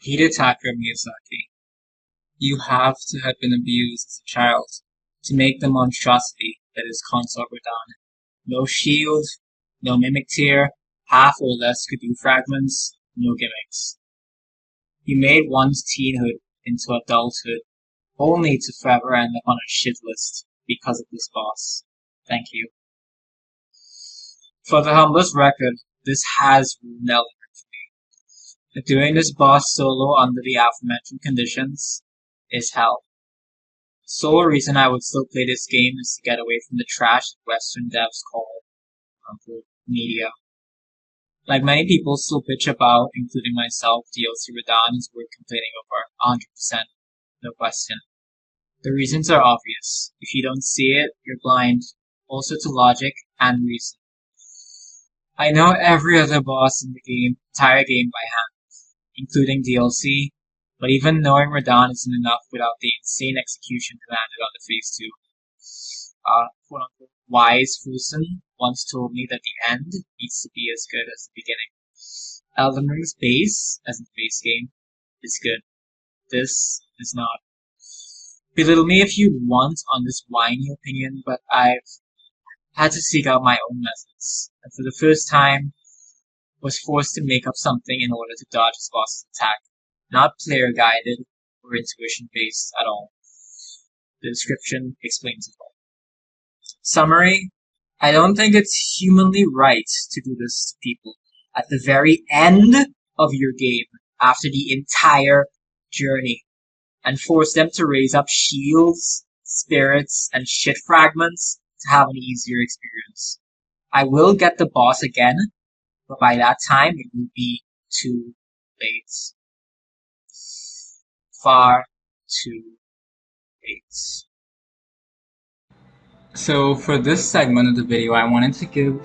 Hidetaka Miyazaki, you have to have been abused as a child to make the monstrosity that is CONSORT RADAHN. No shield, no mimic tier, half or less could do fragments, no gimmicks. You made one's teenhood into adulthood, only to forever end up on a shit list because of this boss. Thank you. For the humblest record, this has ruined Elden for me. Doing this boss solo under the aforementioned conditions is hell. The sole reason I would still play this game is to get away from the trash that Western devs call media. Like many people still bitch about, including myself, DLC Radahn is worth complaining over 100%, no question. The reasons are obvious. If you don't see it, you're blind, also to logic and reason. I know every other boss in the entire game by hand, including DLC, but even knowing Radahn isn't enough without the insane execution demanded on the Phase 2. Quote-unquote wise person once told me that the end needs to be as good as the beginning. Elden Ring's base, as in the base game, is good. This is not. Belittle me if you want on this whiny opinion, but I've had to seek out my own methods, and for the first time, was forced to make up something in order to dodge his boss's attack. Not player-guided or intuition-based at all. The description explains it all. Summary: I don't think it's humanly right to do this to people at the very end of your game, after the entire journey, and force them to raise up shields, spirits, and shit fragments to have an easier experience. I will get the boss again, but by that time it will be too late. Far too late. So for this segment of the video, I wanted to give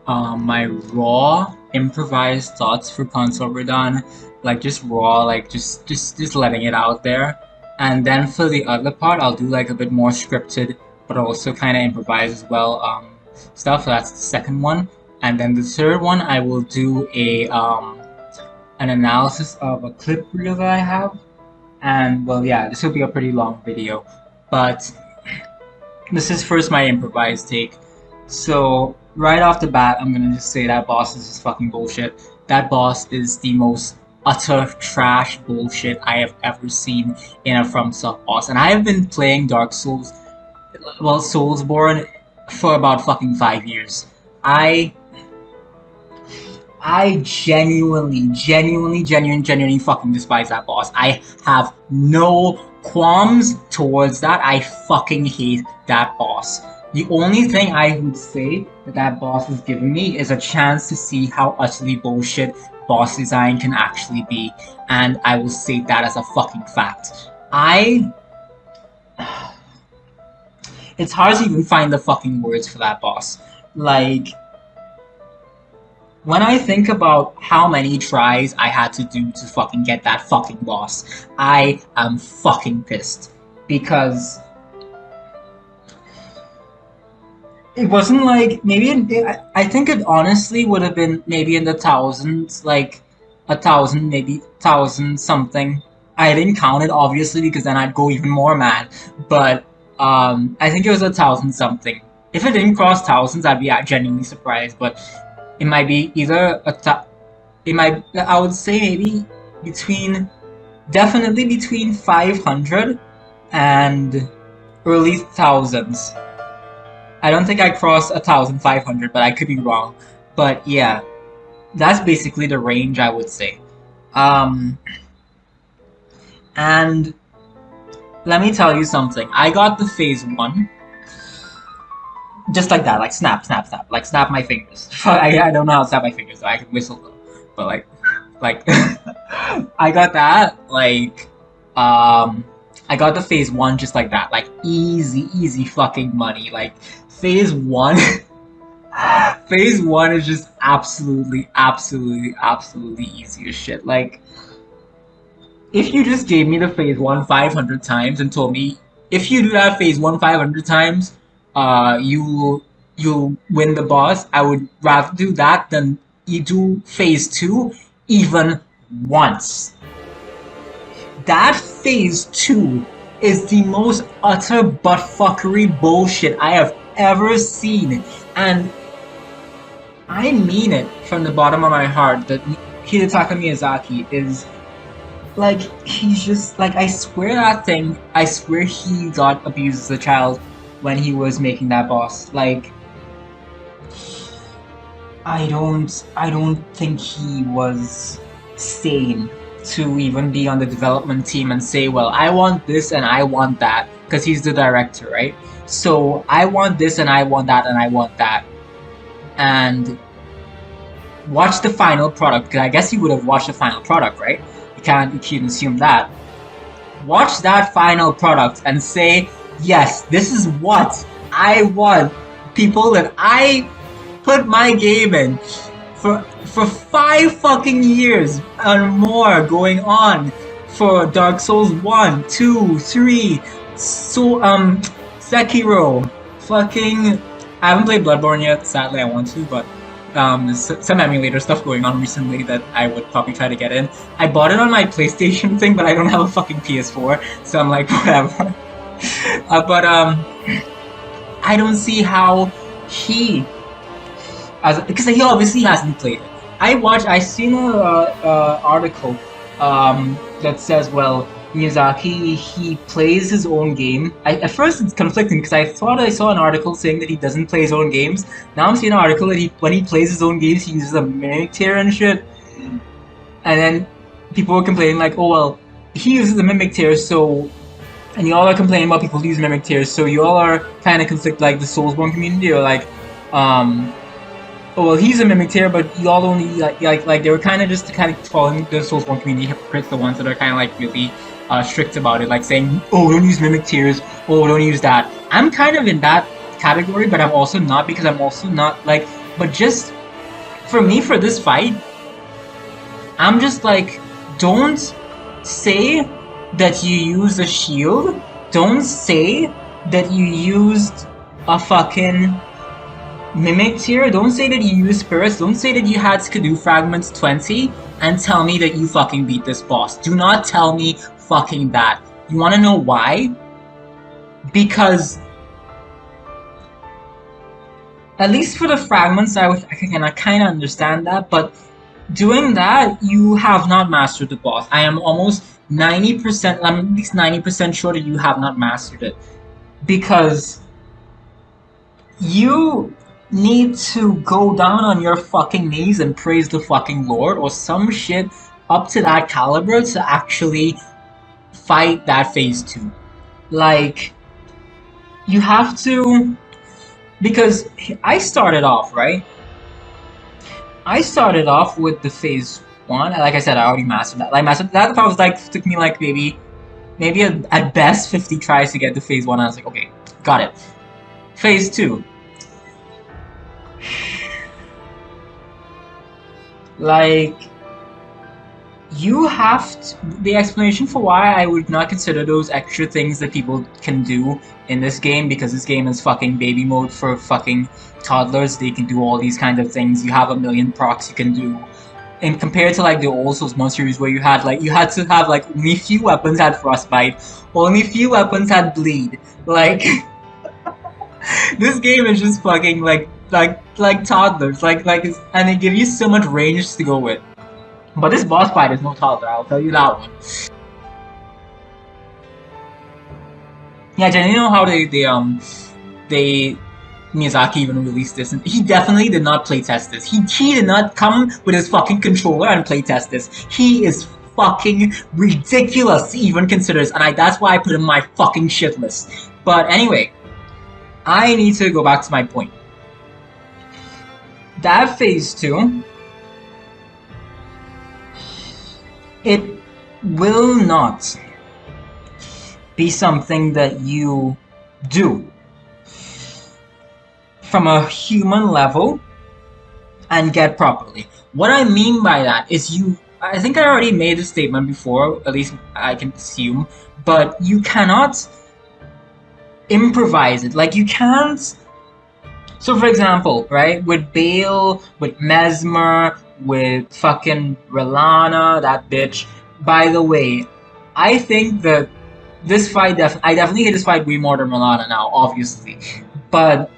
my raw, improvised thoughts for CONSORT RADAHN, like just raw, like just letting it out there. And then for the other part, I'll do like a bit more scripted, but also kind of improvise as well stuff. So that's the second one. And then the third one, I will do a an analysis of a clip reel that I have. And well, yeah, this will be a pretty long video, but this is first my improvised take. So right off the bat, I'm gonna just say that boss is just fucking bullshit. That boss is the most utter trash bullshit I have ever seen in a FromSoft boss. And I have been playing Dark Souls, well, Soulsborne, for about fucking 5 years. I genuinely fucking despise that boss. I have no qualms towards that. I fucking hate that boss. The only thing I would say that that boss has given me is a chance to see how utterly bullshit boss design can actually be, and I will state that as a fucking fact. It's hard to even find the fucking words for that boss. Like, when I think about how many tries I had to do to fucking get that fucking boss, I am fucking pissed. Because it wasn't like, I think it honestly would have been maybe in the thousands, like 1,000, maybe 1,000 something. I didn't count it obviously because then I'd go even more mad, but I think it was 1,000 something. If it didn't cross thousands, I'd be genuinely surprised, but it might be either I would say maybe definitely between 500 and early thousands. I don't think I crossed 1,500, but I could be wrong. But yeah, that's basically the range I would say. And let me tell you something. I got the Phase 1. Just like that, like snap, like snap my fingers. I don't know how to snap my fingers, so I can whistle though. But like, I got that, like, I got the Phase 1 just like that, like easy fucking money. Like, Phase 1, Phase 1 is just absolutely easy as shit. Like, if you just gave me the Phase 1 500 times and told me, if you do that Phase 1 500 times, you'll win the boss, I would rather do that than you do Phase 2 even once. that phase 2 is the most utter buttfuckery bullshit I have ever seen, and I mean it from the bottom of my heart that Hidetaka Miyazaki is like, he's just like, I swear he got abused as a child when he was making that boss. Like, I don't think he was sane to even be on the development team and say, well, I want this and I want that, because he's the director, right? So I want this and I want that and I want that. And watch the final product, because I guess he would have watched the final product, right? You can't assume that. Watch that final product and say, yes, this is what I want. People that I put my game in for 5 fucking years or more going on for Dark Souls 1, 2, 3, so Sekiro, fucking, I haven't played Bloodborne yet, sadly I want to, but there's some emulator stuff going on recently that I would probably try to get in. I bought it on my PlayStation thing, but I don't have a fucking PS4, so I'm like, whatever. But I don't see how he, because he obviously hasn't played it. I seen an article that says, well, Miyazaki, he plays his own game. At first it's conflicting because I thought I saw an article saying that he doesn't play his own games. Now I'm seeing an article that when he plays his own games, he uses a mimic tier and shit. And then people were complaining like, oh well, he uses a mimic tier, so, and y'all are complaining about people who use mimic tiers, so y'all are kind of conflict like the Soulsborne community, or like, oh well, he's a mimic tier, but y'all only like they were kind of just kind of calling the Soulsborne community hypocrites, the ones that are kind of like really strict about it, like saying, oh, don't use mimic tiers, oh, don't use that. I'm kind of in that category, but I'm also not, because I'm also not like, but just for me, for this fight, I'm just like, don't say that you use a shield, don't say that you used a fucking mimic tier, don't say that you used spirits, don't say that you had Skidoo fragments 20 and tell me that you fucking beat this boss. Do not tell me fucking that. You wanna know why? Because at least for the fragments, I kind of understand that, but doing that, you have not mastered the boss. I am almost 90%, I'm at least 90% sure that you have not mastered it. Because you need to go down on your fucking knees and praise the fucking Lord or some shit up to that caliber to actually fight that phase 2. Like, you have to, because I started off, right? I started off with the phase 1, like I said, I already mastered that. Like, mastered that, I was like, took me like maybe at best 50 tries to get to phase 1, I was like, okay, got it. Phase 2. Like, you have to, the explanation for why I would not consider those extra things that people can do in this game, because this game is fucking baby mode for fucking toddlers. They can do all these kinds of things. You have a million procs you can do. And compared to like the old Soulsborne series where you had to have like only few weapons had frostbite, only few weapons had bleed. Like this game is just fucking like toddlers, and they give you so much range to go with. But this boss fight is no toddler, I'll tell you that one. Yeah, Jen, you know how they Miyazaki even released this, and he definitely did not playtest this. He did not come with his fucking controller and playtest this. He is fucking ridiculous to even consider this, and that's why I put him in my fucking shit list. But anyway, I need to go back to my point. That phase 2, it will not be something that you do from a human level and get properly. What I mean by that is I think I already made this statement before, at least I can assume, but you cannot improvise it. Like, you can't. So for example, right, with Bale, with Mesmer, with fucking Relana, that bitch, by the way, I think that this fight, I definitely hate this fight way more than Milana now, obviously. But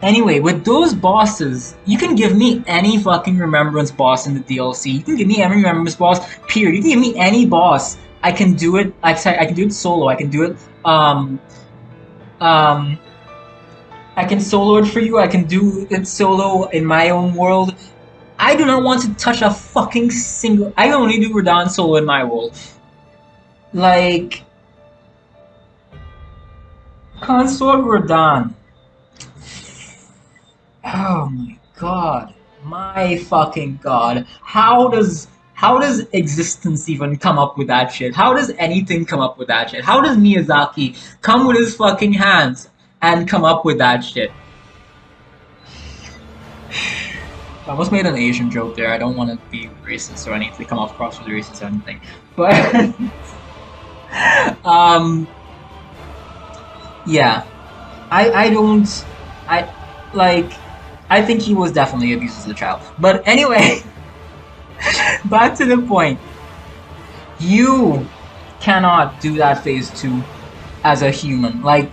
anyway, with those bosses, you can give me any fucking Remembrance boss in the DLC. You can give me any Remembrance boss, period. You can give me any boss. I can do it. I can do it solo. I can do it. I can solo it for you. I can do it solo in my own world. I do not want to touch a fucking single. I only do Radahn solo in my world. Like, CONSORT RADAHN. Oh my god. My fucking god. How does existence even come up with that shit? How does anything come up with that shit? How does Miyazaki come with his fucking hands and come up with that shit? I almost made an Asian joke there. I don't want to be racist or anything, come across as racist or anything. But yeah. I think he was definitely abused as a child. But anyway, back to the point. You cannot do that phase 2 as a human. Like,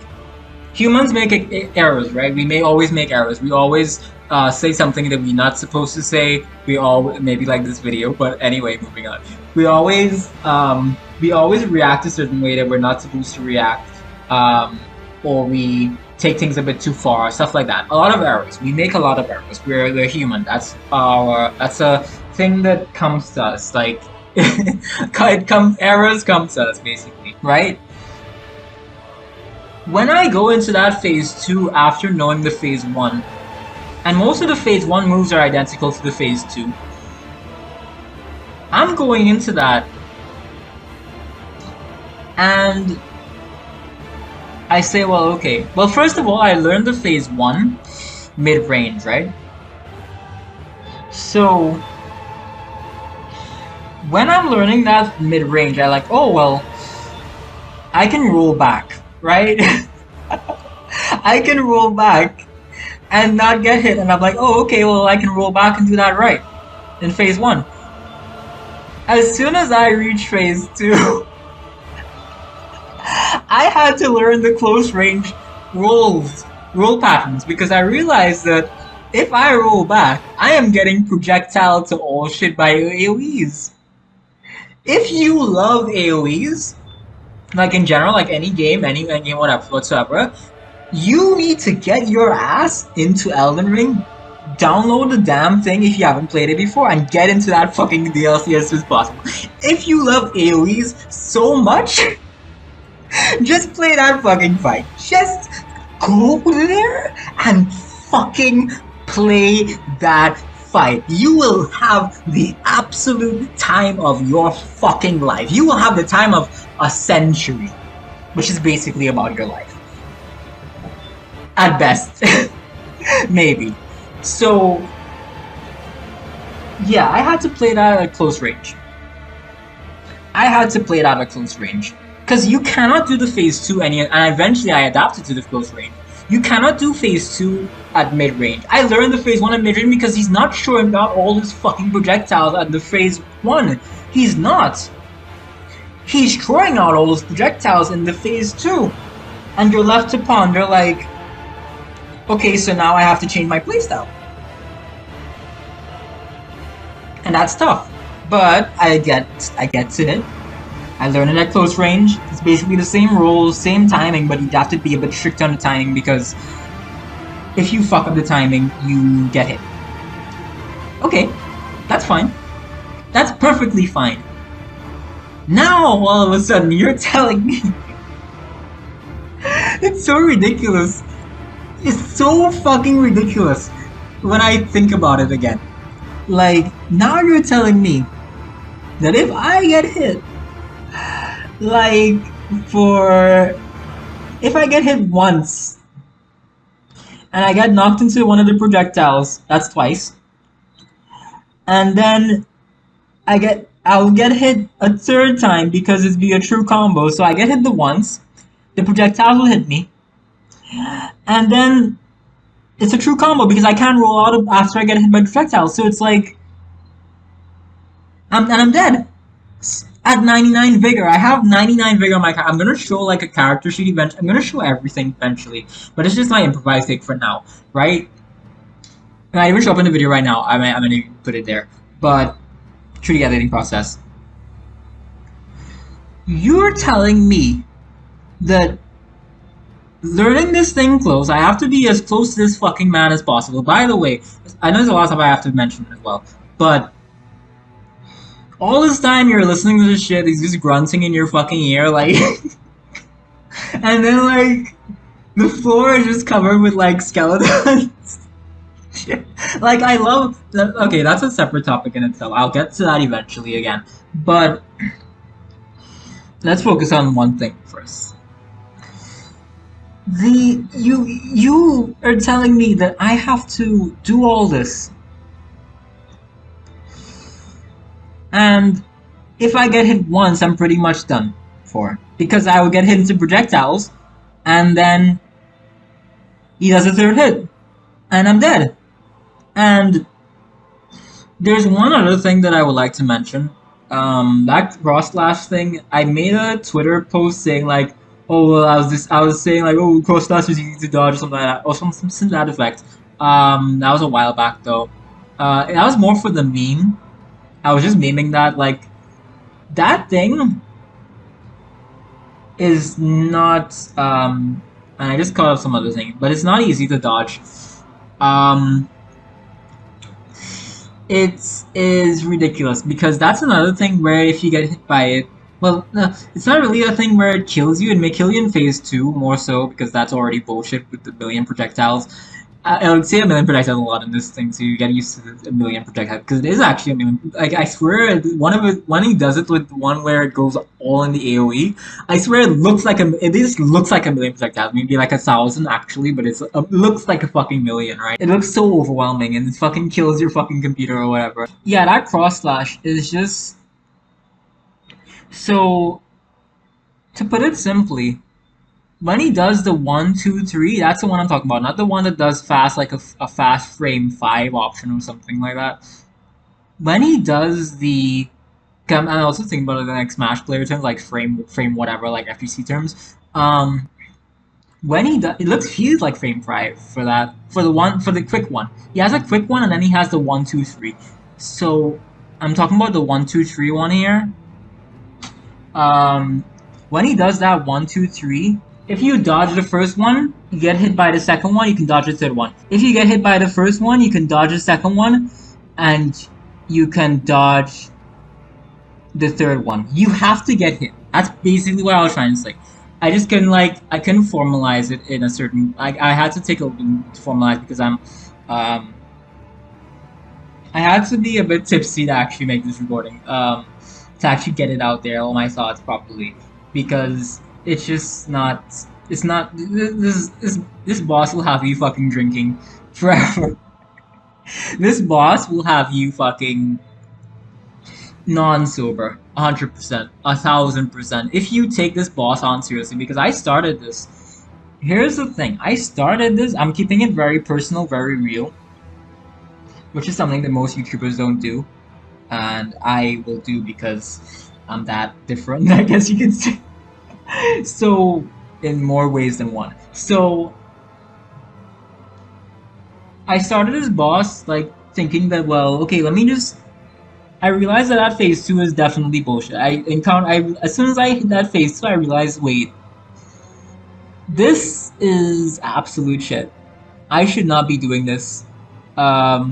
humans make errors, right? We may always make errors. We always say something that we're not supposed to say. We all, maybe like this video, but anyway, moving on. We always react a certain way that we're not supposed to react, or we take things a bit too far, stuff like that. A lot of errors. We make a lot of errors. We're human. That's a thing that comes to us. Like, errors come to us, basically, right? When I go into that phase 2 after knowing the phase 1, and most of the phase 1 moves are identical to the phase 2, I'm going into that, and I say, well, okay. Well, first of all, I learned the phase 1 mid-range, right? So, when I'm learning that mid-range, I like, oh, well, I can roll back, right? I can roll back and not get hit, and I'm like, oh, okay, well, I can roll back and do that right in phase 1. As soon as I reach phase 2, I had to learn the close range roll patterns, because I realized that if I roll back, I am getting projectile to all shit by AoEs. If you love AoEs, like in general, like any game, whatsoever, you need to get your ass into Elden Ring, download the damn thing if you haven't played it before, and get into that fucking DLC as soon as possible. If you love AoEs so much, just play that fucking fight. Just go there and fucking play that fight. You will have the absolute time of your fucking life. You will have the time of a century, which is basically about your life. At best. Maybe. So, yeah, I had to play that at close range. Because you cannot do the phase 2 and eventually I adapted to the close range. You cannot do phase 2 at mid-range. I learned the phase 1 at mid-range because he's not showing out all his fucking projectiles at the phase 1. He's not. He's throwing out all those projectiles in the phase 2. And you're left to ponder like, okay, so now I have to change my playstyle. And that's tough. But I get to it. I learned it at close range. It's basically the same rules, same timing, but you have to be a bit strict on the timing, because if you fuck up the timing, you get hit. Okay, that's fine. That's perfectly fine. Now, all of a sudden, you're telling me... It's so ridiculous. It's so fucking ridiculous when I think about it again. Like, now you're telling me that if I get hit, like, if I get hit once, and I get knocked into one of the projectiles, that's twice, and then I'll get hit a third time because it's be a true combo, so I get hit the once, the projectiles will hit me, and then it's a true combo because I can't roll out after I get hit by projectiles, so it's like, I'm dead. at 99 vigor. I have 99 vigor on my character. I'm gonna show like a character sheet eventually. I'm gonna show everything eventually, but it's just my improvised take for now, right? And I even show up in the video right now. I'm gonna put it there. But through the editing process, you're telling me that learning this thing close, I have to be as close to this fucking man as possible. By the way, I know there's a lot of stuff I have to mention as well, but all this time you're listening to this shit, he's just grunting in your fucking ear, like, and then like the floor is just covered with like skeletons. Like, I love that. Okay, that's a separate topic in itself. I'll get to that eventually again, but let's focus on one thing first. You are telling me that I have to do all this, and if I get hit once, I'm pretty much done for, because I will get hit into projectiles, and then he does a third hit, and I'm dead. And there's one other thing that I would like to mention. That cross slash thing, I made a Twitter post saying like, oh, well, I was saying like, oh, cross slash is easy to dodge or something like that, or something to that effect. That was a while back though. That was more for the meme. I was just memeing that, like, that thing is not, and I just caught up some other thing, but it's not easy to dodge. It is ridiculous, because that's another thing where if you get hit by it, well, no, it's not really a thing where it kills you. It may kill you in phase 2, more so, because that's already bullshit with the million projectiles. I would say a million projectiles a lot in this thing, so you get used to a million projectiles, because it is actually a million. Like, I swear, when he does it with the one where it goes all in the AoE, I swear it just looks like a million projectiles, maybe like 1,000 actually, but it looks like a fucking million, right? It looks so overwhelming, and it fucking kills your fucking computer or whatever. Yeah, that cross slash is just... So, to put it simply, when he does the 1, 2, 3, that's the one I'm talking about, not the one that does fast, like a fast frame 5 option or something like that. When he does the... I'm also thinking about it in like Smash player terms, like frame whatever, like FGC terms. When he does, it feels like frame 5 for that, for the quick one. He has a quick one, and then he has the 1, 2, 3. So, I'm talking about the 1, 2, 3 one here. When he does that 1, 2, 3, if you dodge the first one, you get hit by the second one, you can dodge the third one. If you get hit by the first one, you can dodge the second one, and you can dodge the third one. You have to get hit. That's basically what I was trying to say. I just couldn't, like, I couldn't formalize it in a certain, like, I had to take a to formalize because I had to be a bit tipsy to actually make this recording, to actually get it out there, all my thoughts properly, because it's just not, it's not, this boss will have you fucking drinking forever. This boss will have you fucking non-sober, 100%, 1,000%, if you take this boss on seriously, because I started this. Here's the thing, I started this, I'm keeping it very personal, very real, which is something that most YouTubers don't do, and I will do because I'm that different, I guess you could say. So, in more ways than one. So, I started this boss, like, thinking that, well, okay, let me just... I realized that phase 2 is definitely bullshit. As soon as I hit that phase 2, I realized, wait, this is absolute shit. I should not be doing this. Let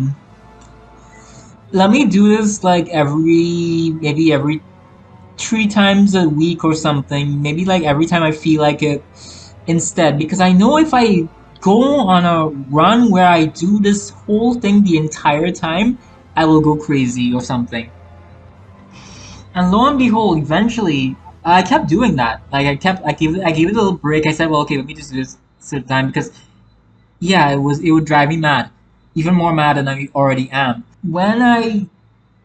me do this, like, maybe every 3 times a week or something, maybe like every time I feel like it instead, because I know if I go on a run where I do this whole thing the entire time, I will go crazy or something. And lo and behold, eventually, I kept doing that. Like, I gave it a little break. I said, well, okay, let me just do this at a time, because yeah, it would drive me mad, even more mad than I already am. When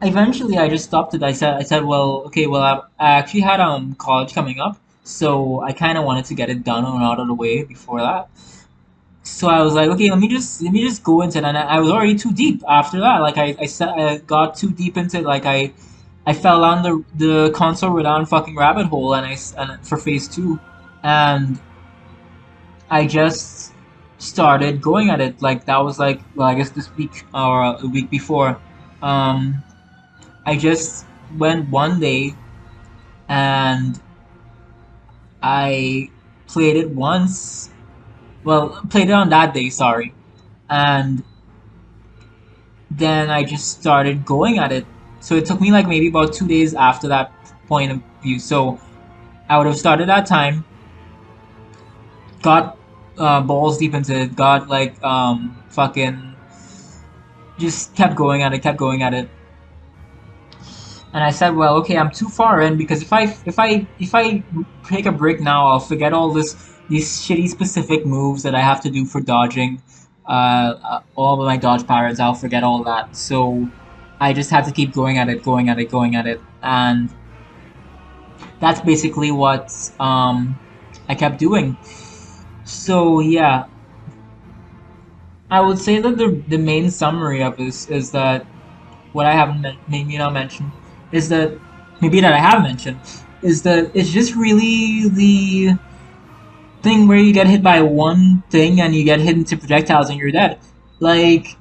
eventually I just stopped it. I said, well, okay, well, I actually had college coming up, so I kind of wanted to get it done and out of the way before that. So I was like, okay, let me just go into it, and I was already too deep after that. Like I got too deep into it. Like I fell down the CONSORT RADAHN fucking rabbit hole, and for phase 2, and I just started going at it. Like that was like, well, I guess this week or a week before. Um, I just went one day and I played it once. Well, played it on that day, sorry, and then I just started going at it. So it took me like maybe about 2 days after that point of view. So I would have started that time, got balls deep into it, got like fucking just kept going at it, kept going at it. And I said, well, okay, I'm too far in because if I take a break now, I'll forget all these shitty specific moves that I have to do for dodging. All of my dodge patterns, I'll forget all that. So I just had to keep going at it, going at it, going at it, and that's basically what I kept doing. So yeah, I would say that the main summary of this is that what I haven't maybe not mentioned is that maybe that I have mentioned is that it's just really the thing where you get hit by one thing and you get hit into projectiles and you're dead. Like,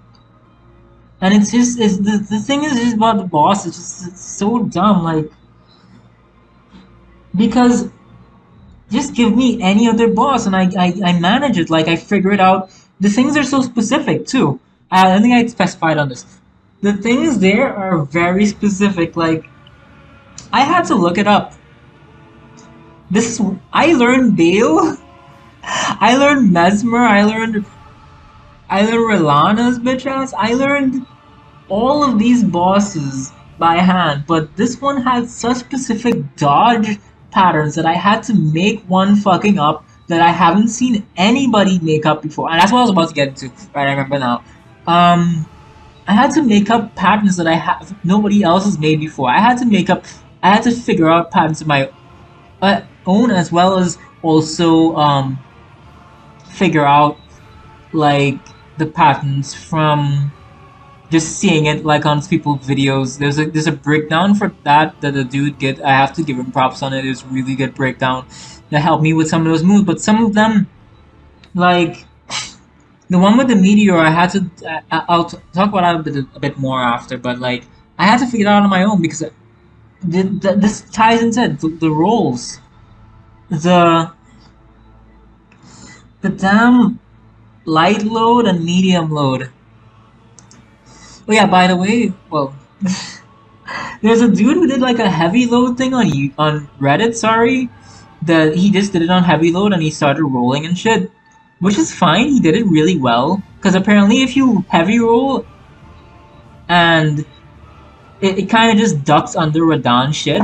and it's just the thing is just about the boss. It's so dumb. Like, because just give me any other boss and I manage it. Like I figure it out. The things are so specific too. I think I specified on this. The things there are very specific. Like I had to look it up. This I learned Bale. I learned Mesmer. I learned Relana's bitch ass. I learned all of these bosses by hand, but this one had such specific dodge patterns that I had to make one fucking up that I haven't seen anybody make up before. And that's what I was about to get into. Right, I remember now. I had to make up patterns that I have nobody else has made before. I had to figure out patterns of my own as well as also figure out like the patterns from just seeing it like on people's videos. There's a breakdown for that the dude get. I have to give him props on it. It's really good breakdown that helped me with some of those moves. But some of them, like the one with the meteor, I had to. I'll talk about that a bit more after. But like I had to figure it out on my own because this ties into it, the roles, the damn light load and medium load. Oh yeah, by the way, well, there's a dude who did like a heavy load thing on Reddit. Sorry, that he just did it on heavy load and he started rolling and shit, which is fine. He did it really well because apparently if you heavy roll and it kind of just ducks under Radahn shit,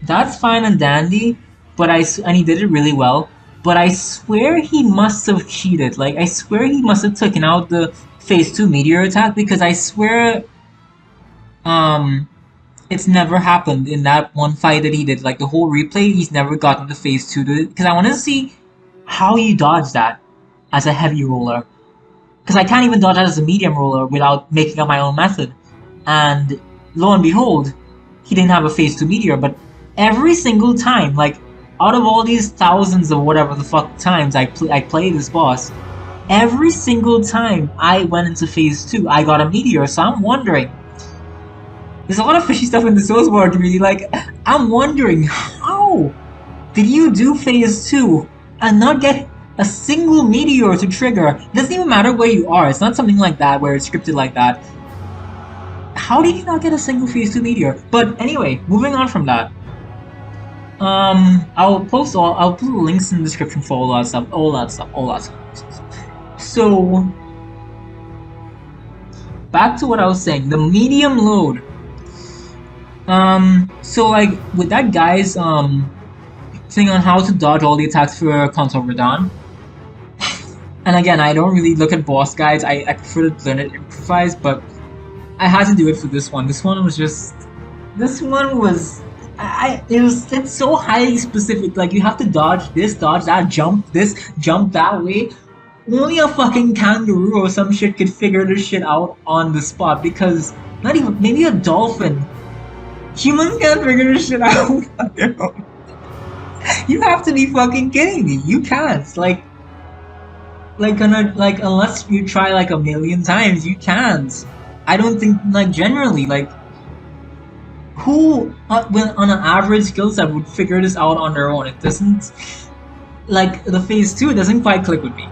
that's fine and dandy. But and he did it really well. But I swear he must have cheated. Like I swear he must have taken out the phase 2 meteor attack because I swear it's never happened in that one fight that he did. Like the whole replay, he's never gotten the phase 2 to it. Because I want to see how you dodge that as a heavy roller. Because I can't even dodge that as a medium roller without making up my own method. And lo and behold, he didn't have a phase 2 meteor. But every single time, like out of all these thousands of whatever the fuck times I played this boss, every single time I went into phase 2, I got a meteor. So I'm wondering. There's a lot of fishy stuff in the Souls world, really. Like, I'm wondering, how did you do phase 2 and not get a single meteor to trigger? It doesn't even matter where you are. It's not something like that where it's scripted like that. How did you not get a single phase 2 meteor? But anyway, moving on from that. I'll put the links in the description for all that stuff. So, back to what I was saying, the medium load. So like with that guy's thing on how to dodge all the attacks for CONSORT RADAHN. And again, I don't really look at boss guides. I prefer to learn it improvised, but I had to do it for this one. This one was it's so highly specific. Like you have to dodge this, dodge that, jump this, jump that way. only a fucking kangaroo or some shit could figure this shit out on the spot because not even maybe a dolphin. Humans can't figure this shit out on their own. You have to be fucking kidding me. You can't. Like unless you try like a million times, you can't. I don't think like generally like who when on an average skill set would figure this out on their own. It doesn't like the phase 2 doesn't quite click with me.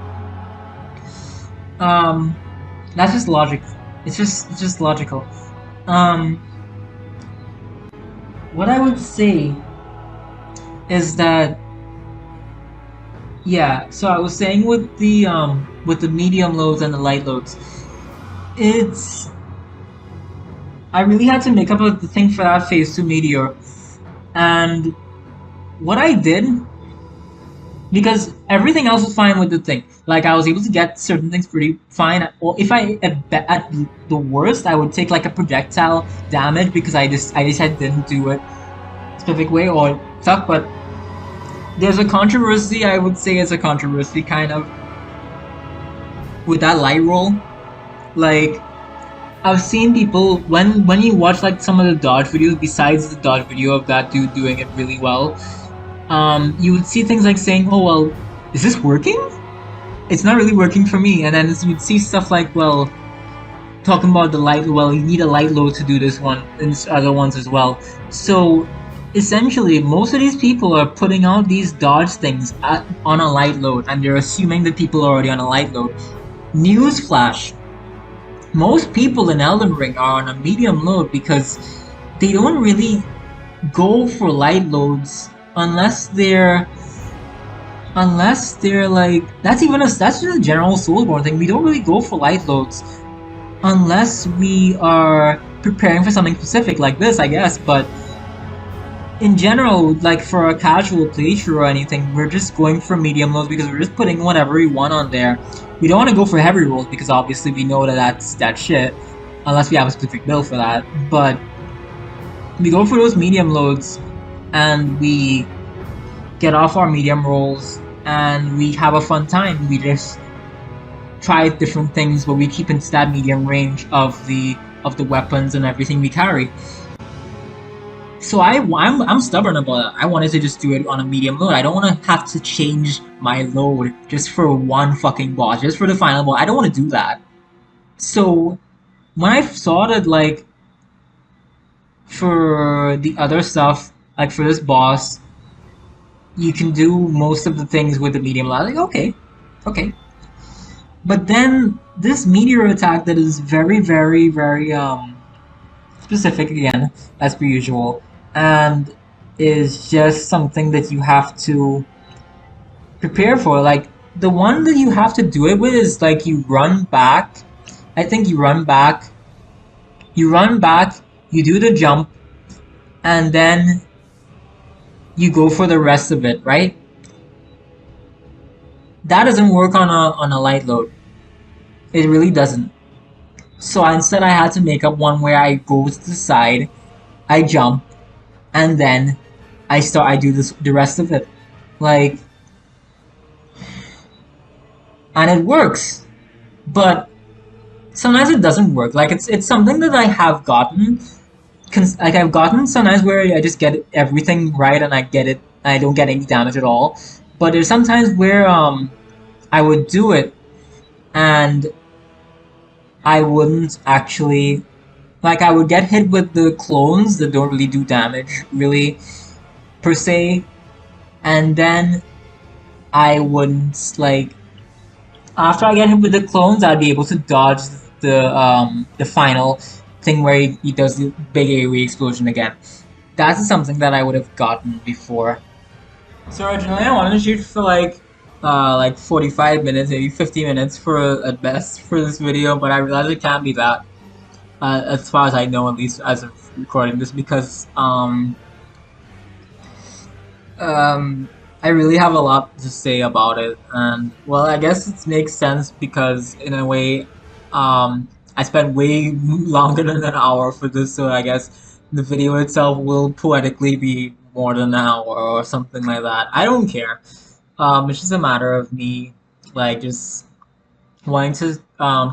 Um, that's just logic. It's just logical. Um, what I would say is that yeah. So I was saying with the medium loads and the light loads, it's I really had to make up a thing for that phase 2 meteor, and what I did because everything else was fine with the thing. Like I was able to get certain things pretty fine. Or if I at the worst, I would take like a projectile damage because I just didn't do it specific way or stuff. But there's a controversy. I would say it's a controversy kind of with that light roll. Like I've seen people when you watch like some of the dodge videos besides the dodge video of that dude doing it really well. You would see things like saying, "Oh well, is this working? It's not really working for me." And then you'd see stuff like, "Well, talking about the light. Well, you need a light load to do this one and other ones as well." So essentially, most of these people are putting out these dodge things on a light load, and they're assuming that people are already on a light load. Newsflash: most people in Elden Ring are on a medium load because they don't really go for light loads unless they're like that's just a general Soulsborne thing. We don't really go for light loads unless we are preparing for something specific like this, I guess. But in general, like for a casual playthrough or anything, we're just going for medium loads because we're just putting whatever we want on there. We don't want to go for heavy rolls because obviously we know that that's shit unless we have a specific build for that. But we go for those medium loads and we get off our medium rolls and we have a fun time. We just try different things, but we keep into that medium range of the weapons and everything we carry. So I'm stubborn about it. I wanted to just do it on a medium load. I don't want to have to change my load just for one fucking boss, just for the final boss. I don't want to do that. So when I saw that, like, for the other stuff, like for this boss, you can do most of the things with the medium load. Like, okay. But then this meteor attack that is very, very, very specific again, as per usual, and is just something that you have to prepare for. Like the one that you have to do it with is like you run back. I think you run back, you do the jump, and then you go for the rest of it, right? That doesn't work on a light load. It really doesn't. So instead I had to make up one where I go to the side, I jump, and then I do the rest of it. Like, and it works. But sometimes it doesn't work. Like it's something that I have gotten. Like I've gotten sometimes where I just get everything right and I get it. I don't get any damage at all. But there's sometimes where I would do it and I wouldn't actually, like I would get hit with the clones that don't really do damage really per se, and then I wouldn't, like, after I get hit with the clones I'd be able to dodge the final thing where he does the big AoE explosion again. That's something that I would have gotten before. So originally I wanted to shoot for like 45 minutes, maybe 50 minutes for at best for this video, but I realized it can't be that, as far as I know, at least as of recording this, because I really have a lot to say about it, and well, I guess it makes sense because in a way, I spent way longer than an hour for this, so I guess the video itself will poetically be more than an hour or something like that. I don't care. It's just a matter of me, like, just wanting to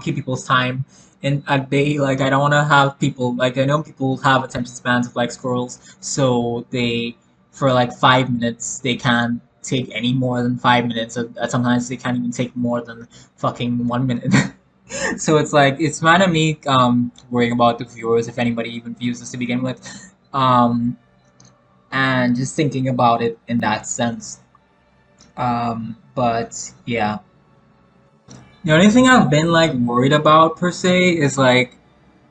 keep people's time in a day. Like I don't want to have people like I know people have attention spans of like squirrels, so they for like 5 minutes they can't take any more than 5 minutes. Sometimes they can't even take more than fucking 1 minute. So it's like it's mad at me worrying about the viewers if anybody even views this to begin with, um, and just thinking about it in that sense. But yeah. The only thing I've been like worried about per se is like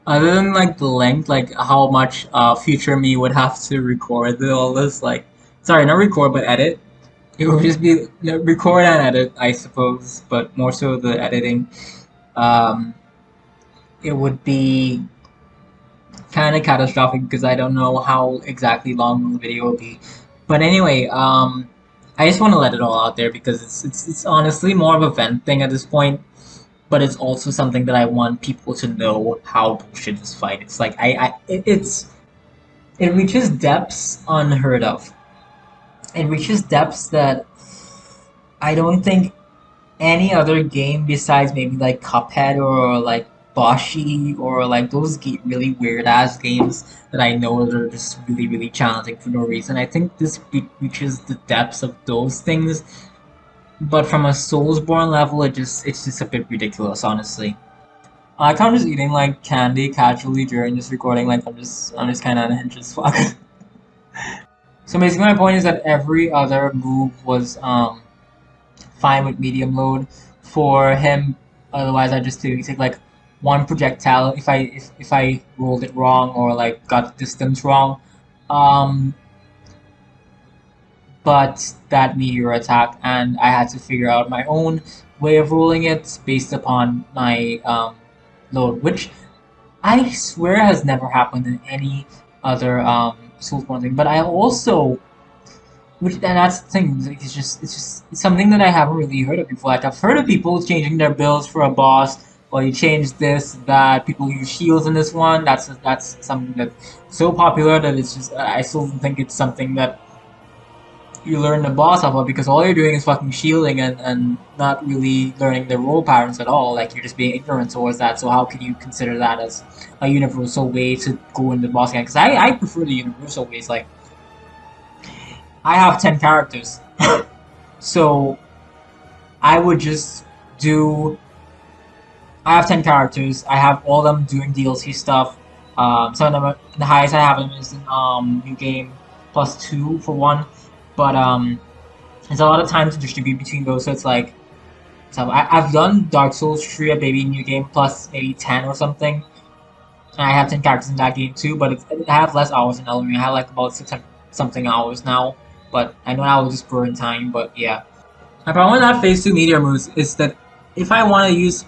other than like the length, like how much future me would have to record all this, like sorry, not record but edit. It would just be record and edit, I suppose, but more so the editing. Um, it would be kind of catastrophic because I don't know how exactly long the video will be. But anyway, I just want to let it all out there because it's honestly more of a vent thing at this point, but it's also something that I want people to know how bullshit this fight. It's like it reaches depths unheard of. It reaches depths that I don't think any other game besides maybe like Cuphead or like Boshi or like those really weird ass games that I know that are just really challenging for no reason. I think this reaches the depths of those things, but from a Soulsborne level, it's just a bit ridiculous, honestly. I like how I'm just eating like candy casually during this recording. Like I'm just kind of unhinged as fuck. So basically, my point is that every other move was fine with medium load for him. Otherwise, I just take like one projectile if I rolled it wrong or like got the distance wrong. Um, but that meteor attack, and I had to figure out my own way of rolling it based upon my load, which I swear has never happened in any other Soulsborne thing. But I also, which and that's the thing, like, it's something that I haven't really heard of before. Like I've heard of people changing their builds for a boss, or you change this, that. People use shields in this one. That's something that's so popular that it's just I still think it's something that you learn the boss off of because all you're doing is fucking shielding and not really learning the role patterns at all. Like you're just being ignorant towards that. So how can you consider that as a universal way to go into the boss game? Because I prefer the universal ways. Like I have 10 characters, so I would just do. I have 10 characters. I have all of them doing DLC stuff. Some of them, the highest I have them is in new game +2 for one, but there's a lot of time to distribute between those. So it's like, so I've done Dark Souls 3 a baby new game plus maybe 10 or something. And I have 10 characters in that game too, but I have less hours in Elden Ring. I have like about 600 something hours now, but I know I will just burn time, but yeah. My problem with that phase 2 meteor moves is that if I want to use,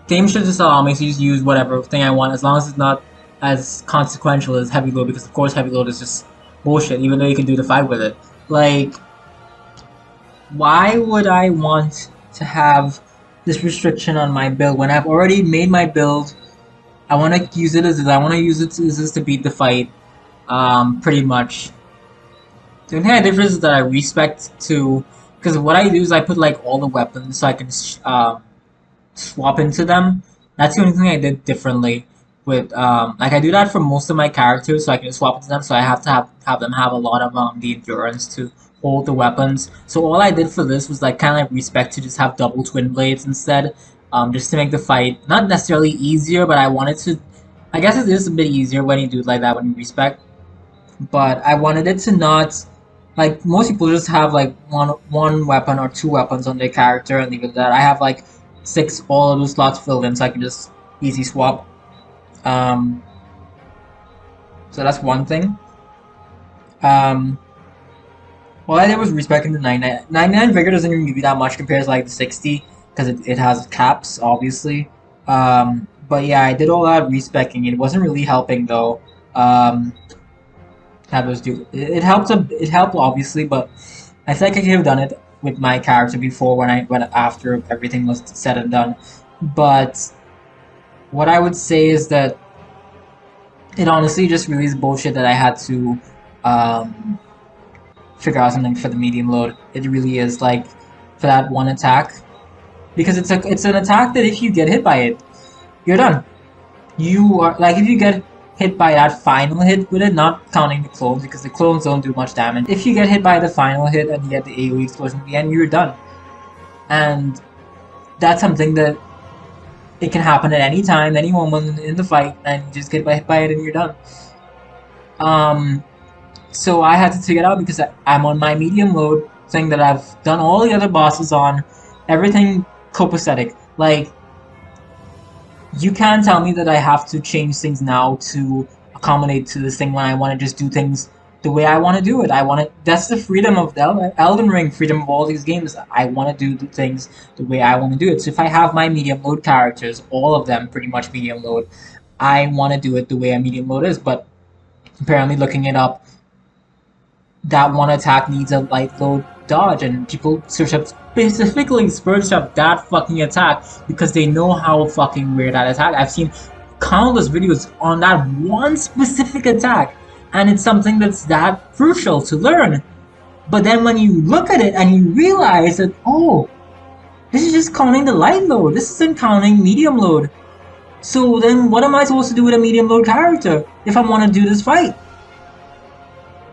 games should just allow me to just use whatever thing I want as long as it's not as consequential as heavy load, because of course heavy load is just bullshit, even though you can do the fight with it. Like, why would I want to have this restriction on my build when I've already made my build? I want to use it as I want to use it as this to beat the fight, pretty much. The only difference is that I respect to, because what I do is I put like all the weapons so I can swap into them. That's the only thing I did differently with like I do that for most of my characters so I can just swap into them, so I have to have them have a lot of the endurance to hold the weapons. So all I did for this was like kind of like respect to just have double twin blades instead, just to make the fight not necessarily easier, but I wanted to, I guess it is a bit easier when you do it like that when you respect, but I wanted it to not, like most people just have like one weapon or two weapons on their character and leave it at that. I have like six, all of those slots filled in, so I can just easy swap. Um, so that's one thing. Um, all I did was respecting the 99. 99 vigor doesn't even give you that much compared to like the 60 because it has caps, obviously. But yeah, I did all that respecking. It wasn't really helping though. Have those do it helped it helped obviously, but I think I could have done it with my character before when after everything was said and done. But what I would say is that it honestly just really is bullshit that I had to figure out something for the medium load. It really is like for that one attack. because it's an attack that if you get hit by it, you're done. You are like, if you get hit by that final hit with it, not counting the clones because the clones don't do much damage. If you get hit by the final hit and you get the AoE explosion at the end, you're done. And that's something that it can happen at any time, any moment in the fight, and you just get hit by it and you're done. So I had to take it out because I'm on my medium load thing that I've done all the other bosses on, everything copacetic. Like, you can't tell me that I have to change things now to accommodate to this thing when I want to just do things the way I want to do it. That's the freedom of the Elden Ring, freedom of all these games. I want to do the things the way I want to do it. So if I have my medium load characters, all of them pretty much medium load, I want to do it the way a medium load is. But apparently looking it up, that one attack needs a light load dodge, and people search up, specifically search up that fucking attack because they know how fucking weird that attack. I've seen countless videos on that one specific attack, and it's something that's that crucial to learn. But then when you look at it and you realize that, oh, this is just counting the light load, this isn't counting medium load. So then what am I supposed to do with a medium load character if I want to do this fight?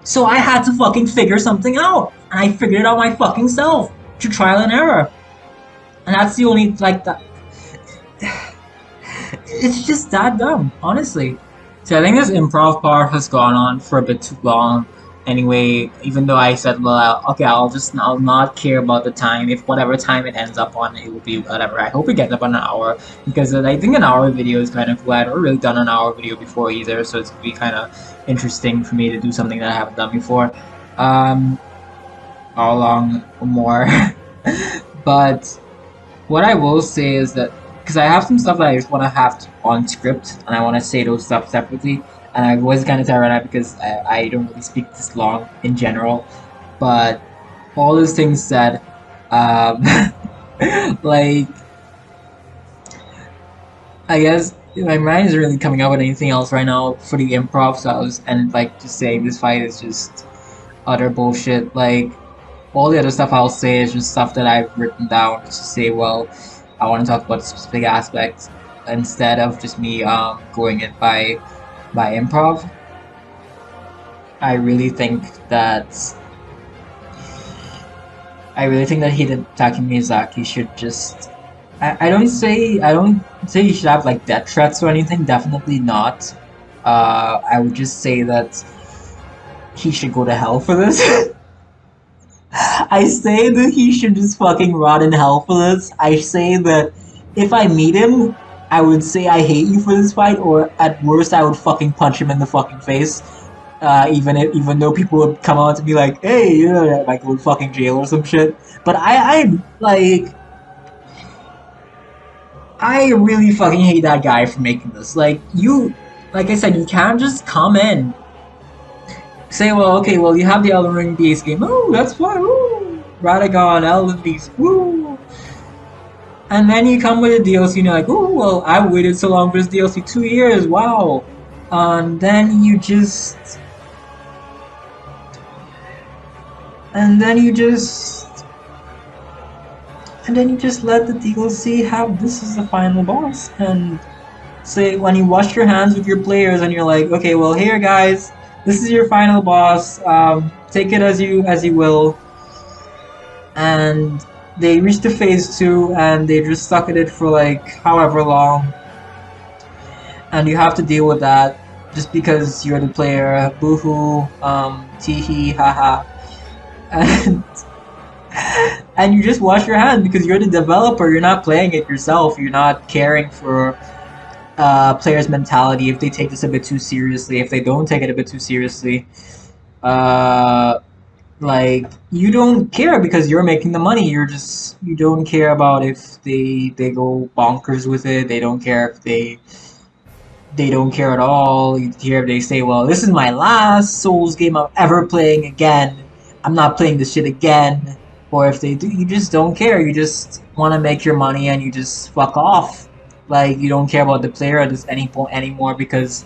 So I had to fucking figure something out, and I figured it out my fucking self through trial and error. And that's the only, like, that. It's just that dumb, honestly. So I think this improv part has gone on for a bit too long. Anyway, even though I said, well, okay, I'll not care about the time. If whatever time it ends up on, it will be whatever. I hope it gets up on an hour, because I think an hour video is kind of cool. I've never really done an hour video before either, so it's gonna be kind of interesting for me to do something that I haven't done before. How long more? But what I will say is that, because I have some stuff that I just want to have on script, and I want to say those stuff separately. And I was kind of tired right now because I don't really speak this long in general. But all those things said, like, I guess my mind isn't really coming up with anything else right now for the improv. So I was, and like, just saying this fight is just utter bullshit. Like, all the other stuff I'll say is just stuff that I've written down to say, well, I want to talk about specific aspects instead of just me going it by improv. I really think that Hidetaki Miyazaki should just. I don't say he should have like death threats or anything. Definitely not. I would just say that he should go to hell for this. I say that he should just fucking rot in hell for this. I say that if I meet him, I would say I hate you for this fight, or at worst I would fucking punch him in the fucking face. Even though people would come on to be like, hey, you know, like go to fucking jail or some shit. But I really fucking hate that guy for making this. Like I said, you can't just come in, say, well, okay, well, you have the Elden Ring base game. Oh, that's fun. Woo! Radagon, Elden Beast. Woo! And then you come with a DLC and you're like, oh, well, I waited so long for this DLC, 2 years, wow. Then you just let the DLC have this is the final boss, and say when you wash your hands with your players and you're like, okay, well, here guys, this is your final boss, take it as you will. And they reached to phase 2 and they just stuck at it for like however long, and you have to deal with that just because you're the player. Boohoo, teehee, haha. And you just wash your hands because you're the developer. You're not playing it yourself. You're not caring for players' mentality if they take this a bit too seriously, if they don't take it a bit too seriously. Like, you don't care because you're making the money. You don't care about if they go bonkers with it. They don't care if they don't care at all. You care if they say, well, this is my last Souls game I'm ever playing again. I'm not playing this shit again. Or if they do, you just don't care. You just want to make your money and you just fuck off. Like, you don't care about the player at this any point anymore, because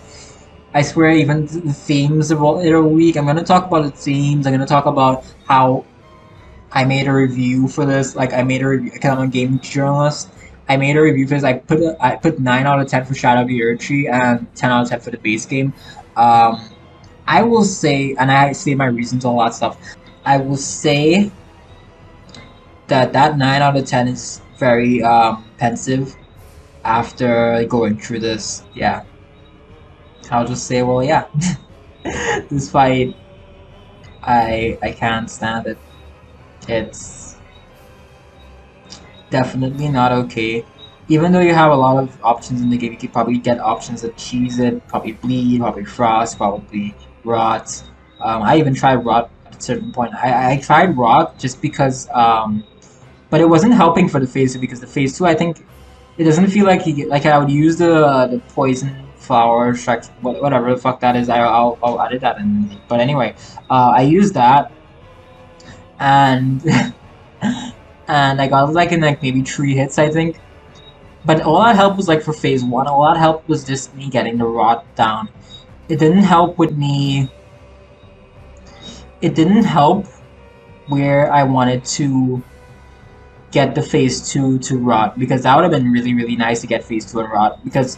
I swear even the themes of it are weak. I'm going to talk about the themes. I'm going to talk about how I made a review for this. Like I made a review because I'm a gaming journalist. I made a review for this. I put 9 out of 10 for Shadow of the Erdtree and 10 out of 10 for the base game. Um, I will say, and I say my reasons, all that stuff. I will say that 9 out of 10 is very pensive after going through this. Yeah, I'll just say, well, yeah, this fight, I can't stand it. It's definitely not okay. Even though you have a lot of options in the game, you could probably get options that cheese it, probably bleed, probably frost, probably rot. I even tried rot at a certain point. I tried rot just because, but it wasn't helping for the phase 2 because the phase 2, I think, it doesn't feel like like I would use the poison flower strike, whatever the fuck that is. I'll edit that in. But anyway, I used that and and I got like in like maybe 3 hits, I think. But all that helped was like for phase 1. All that helped was just me getting the rot down. It didn't help with me. It didn't help where I wanted to get the phase 2 to rot, because that would have been really nice to get phase 2 and rot, because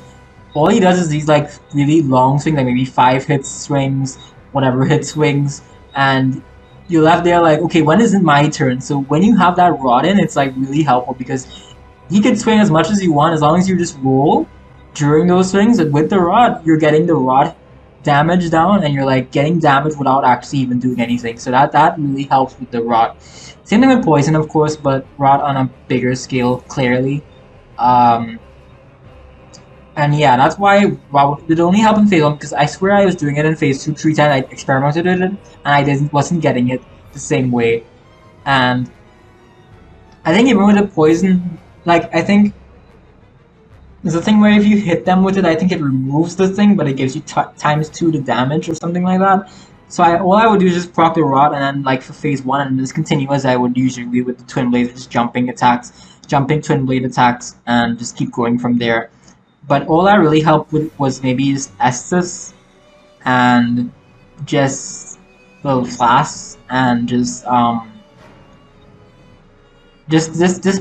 all he does is these like really long swings, like maybe 5 hit swings, whatever hit swings, and you're left there like, okay, when is it my turn? So when you have that rot in, it's like really helpful, because he can swing as much as you want as long as you just roll during those swings, and with the rot, you're getting the rot damage down, and you're like getting damage without actually even doing anything. So that really helps with the rot. Same thing with poison, of course, but rot on a bigger scale, clearly. And yeah, that's why rot would only help in phase 1, because I swear I was doing it in phase 2 3 times. I experimented with it, and I wasn't getting it the same way. And I think even with the poison, like, I think there's a thing where if you hit them with it, I think it removes the thing, but it gives you ×2 the damage or something like that. So all I would do is just proc the rod, and then like for phase 1, and just continue as I would usually with the twin blades, just jumping attacks, jumping twin blade attacks, and just keep going from there. But all that really helped with was maybe just Estus and just little flasks and just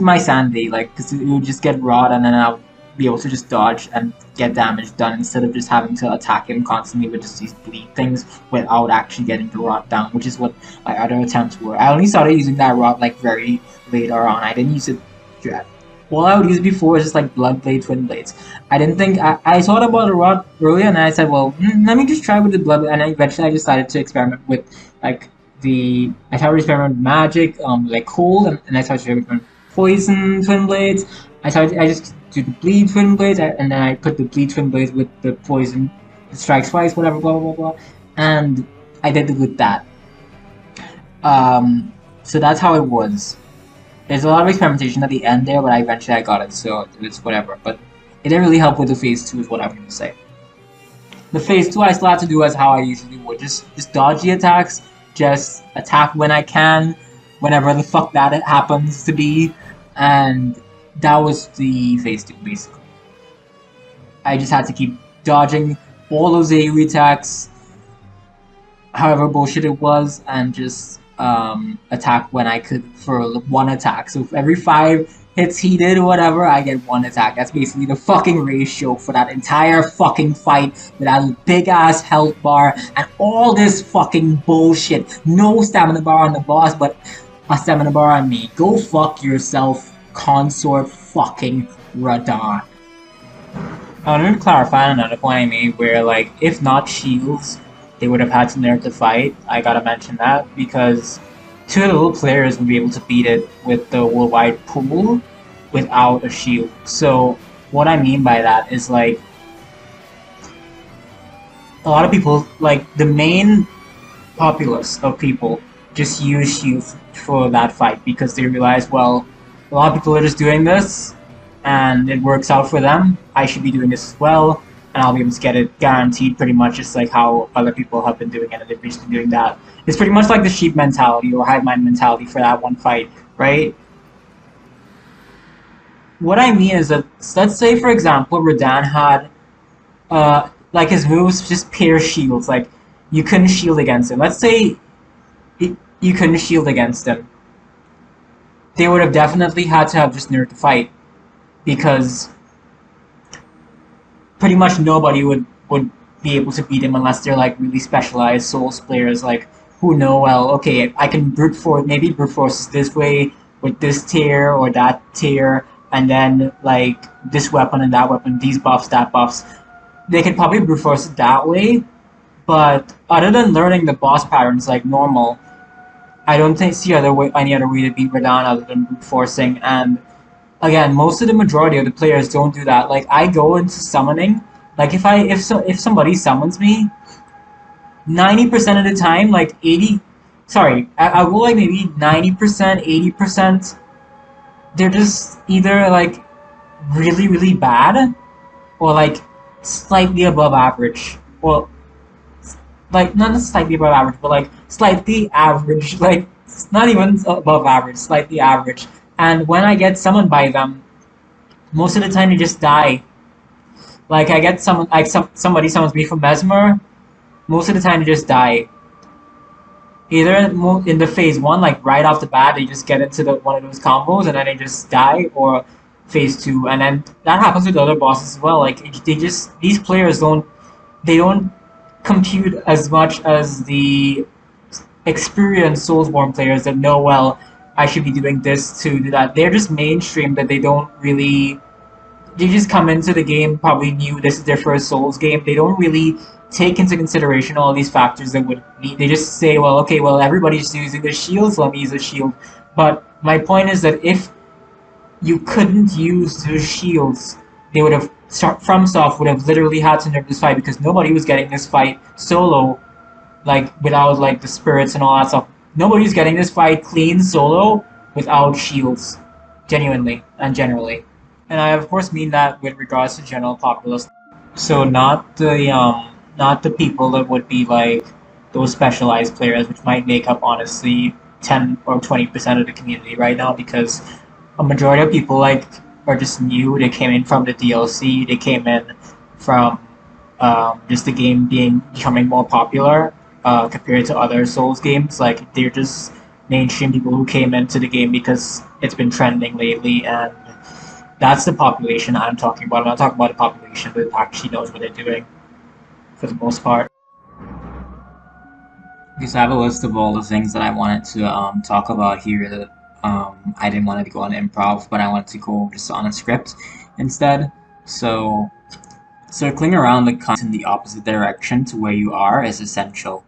my sanity, like, because it would just get rod, and then I'll be able to just dodge and get damage done instead of just having to attack him constantly with just these bleed things without actually getting the rot down, which is what my other attempts were. I only started using that rot like very later on. I didn't use it yet. All I would use before was just like blood blade, twin blades. I didn't think I thought about the rot earlier, and I said, well, let me just try with the blood, and eventually I decided to experiment with like I started experimenting with magic, like cold, and I started experimenting with poison twin blades. I just do the bleed twin blades, and then I put the bleed twin blades with the poison, the strike twice, whatever, blah blah blah, and I did it with that. So that's how it was. There's a lot of experimentation at the end there, but eventually I got it, so it's whatever. But it didn't really help with the phase 2, is what I'm gonna say. The phase 2 I still have to do as how I usually would, just dodge the attacks, just attack when I can, whenever the fuck that it happens to be, and that was the phase 2 basically. I just had to keep dodging all those AoE attacks, however bullshit it was, and just attack when I could for 1 attack. So for every 5 hits he did or whatever, I get 1 attack. That's basically the fucking ratio for that entire fucking fight with that big ass health bar and all this fucking bullshit. No stamina bar on the boss, but a stamina bar on me. Go fuck yourself, Consort fucking Radahn. I wanted to clarify another point I made where, like, if not shields, they would have had to nerf the fight. I gotta mention that because 2 little players would be able to beat it with the worldwide pool without a shield. So what I mean by that is, like, a lot of people, like the main populace of people, just use shields for that fight because they realize, well, a lot of people are just doing this and it works out for them. I should be doing this as well, and I'll be able to get it guaranteed pretty much just like how other people have been doing it, and they've just been doing that. It's pretty much like the sheep mentality or hive mind mentality for that one fight, right? What I mean is that, let's say for example, Radahn had, like his moves just pair shields, like you couldn't shield against him. Let's say you couldn't shield against him. they would have definitely had to have just nerfed the fight, because pretty much nobody would be able to beat him unless they're like really specialized Souls players, like who know, well, okay, I can maybe brute force this way with this tier or that tier, and then like this weapon and that weapon, these buffs, that buffs. They could probably brute force it that way, but other than learning the boss patterns like normal, I don't think see any other way to beat Radahn other than brute forcing. And again, most of the majority of the players don't do that. Like I go into summoning, like if somebody summons me, 90% of the time, like 80, sorry, I'll go like maybe 90%, 80. They're just either like really really bad or like slightly above average. Well, like not slightly above average, but like slightly average. Like it's not even above average, slightly average. And when I get summoned by them, most of the time they just die. Like I get someone, like somebody summons me from Mesmer, most of the time they just die. Either in the phase one, like right off the bat, they just get into one of those combos and then they just die, or phase two, and then that happens with other bosses as well. Like these players don't compute as much as the experienced Soulsborne players that know, well, I should be doing this to do that. They're just mainstream, that they don't really. They just come into the game probably new. This is their first Souls game. They don't really take into consideration all these factors that would need. They just say, well, okay, well, everybody's using the shields, let me use a shield. But my point is that if you couldn't use the shields, they would have FromSoft would have literally had to nerf this fight, because nobody was getting this fight solo, like without like the spirits and all that stuff. Nobody's getting this fight clean solo without shields, genuinely and generally. And I of course mean that with regards to general populace. So not the people that would be like those specialized players, which might make up honestly 10 or 20% of the community right now, because a majority of people like are just new. They came in from the DLC. They came in from just the game becoming more popular compared to other Souls games. Like they're just mainstream people who came into the game because it's been trending lately, and that's the population I'm talking about. I'm not talking about the population that actually knows what they're doing for the most part. Okay, so I have a list of all the things that I wanted to talk about here that I didn't want to go on improv, but I wanted to go just on a script instead. So circling around the content in the opposite direction to where you are is essential.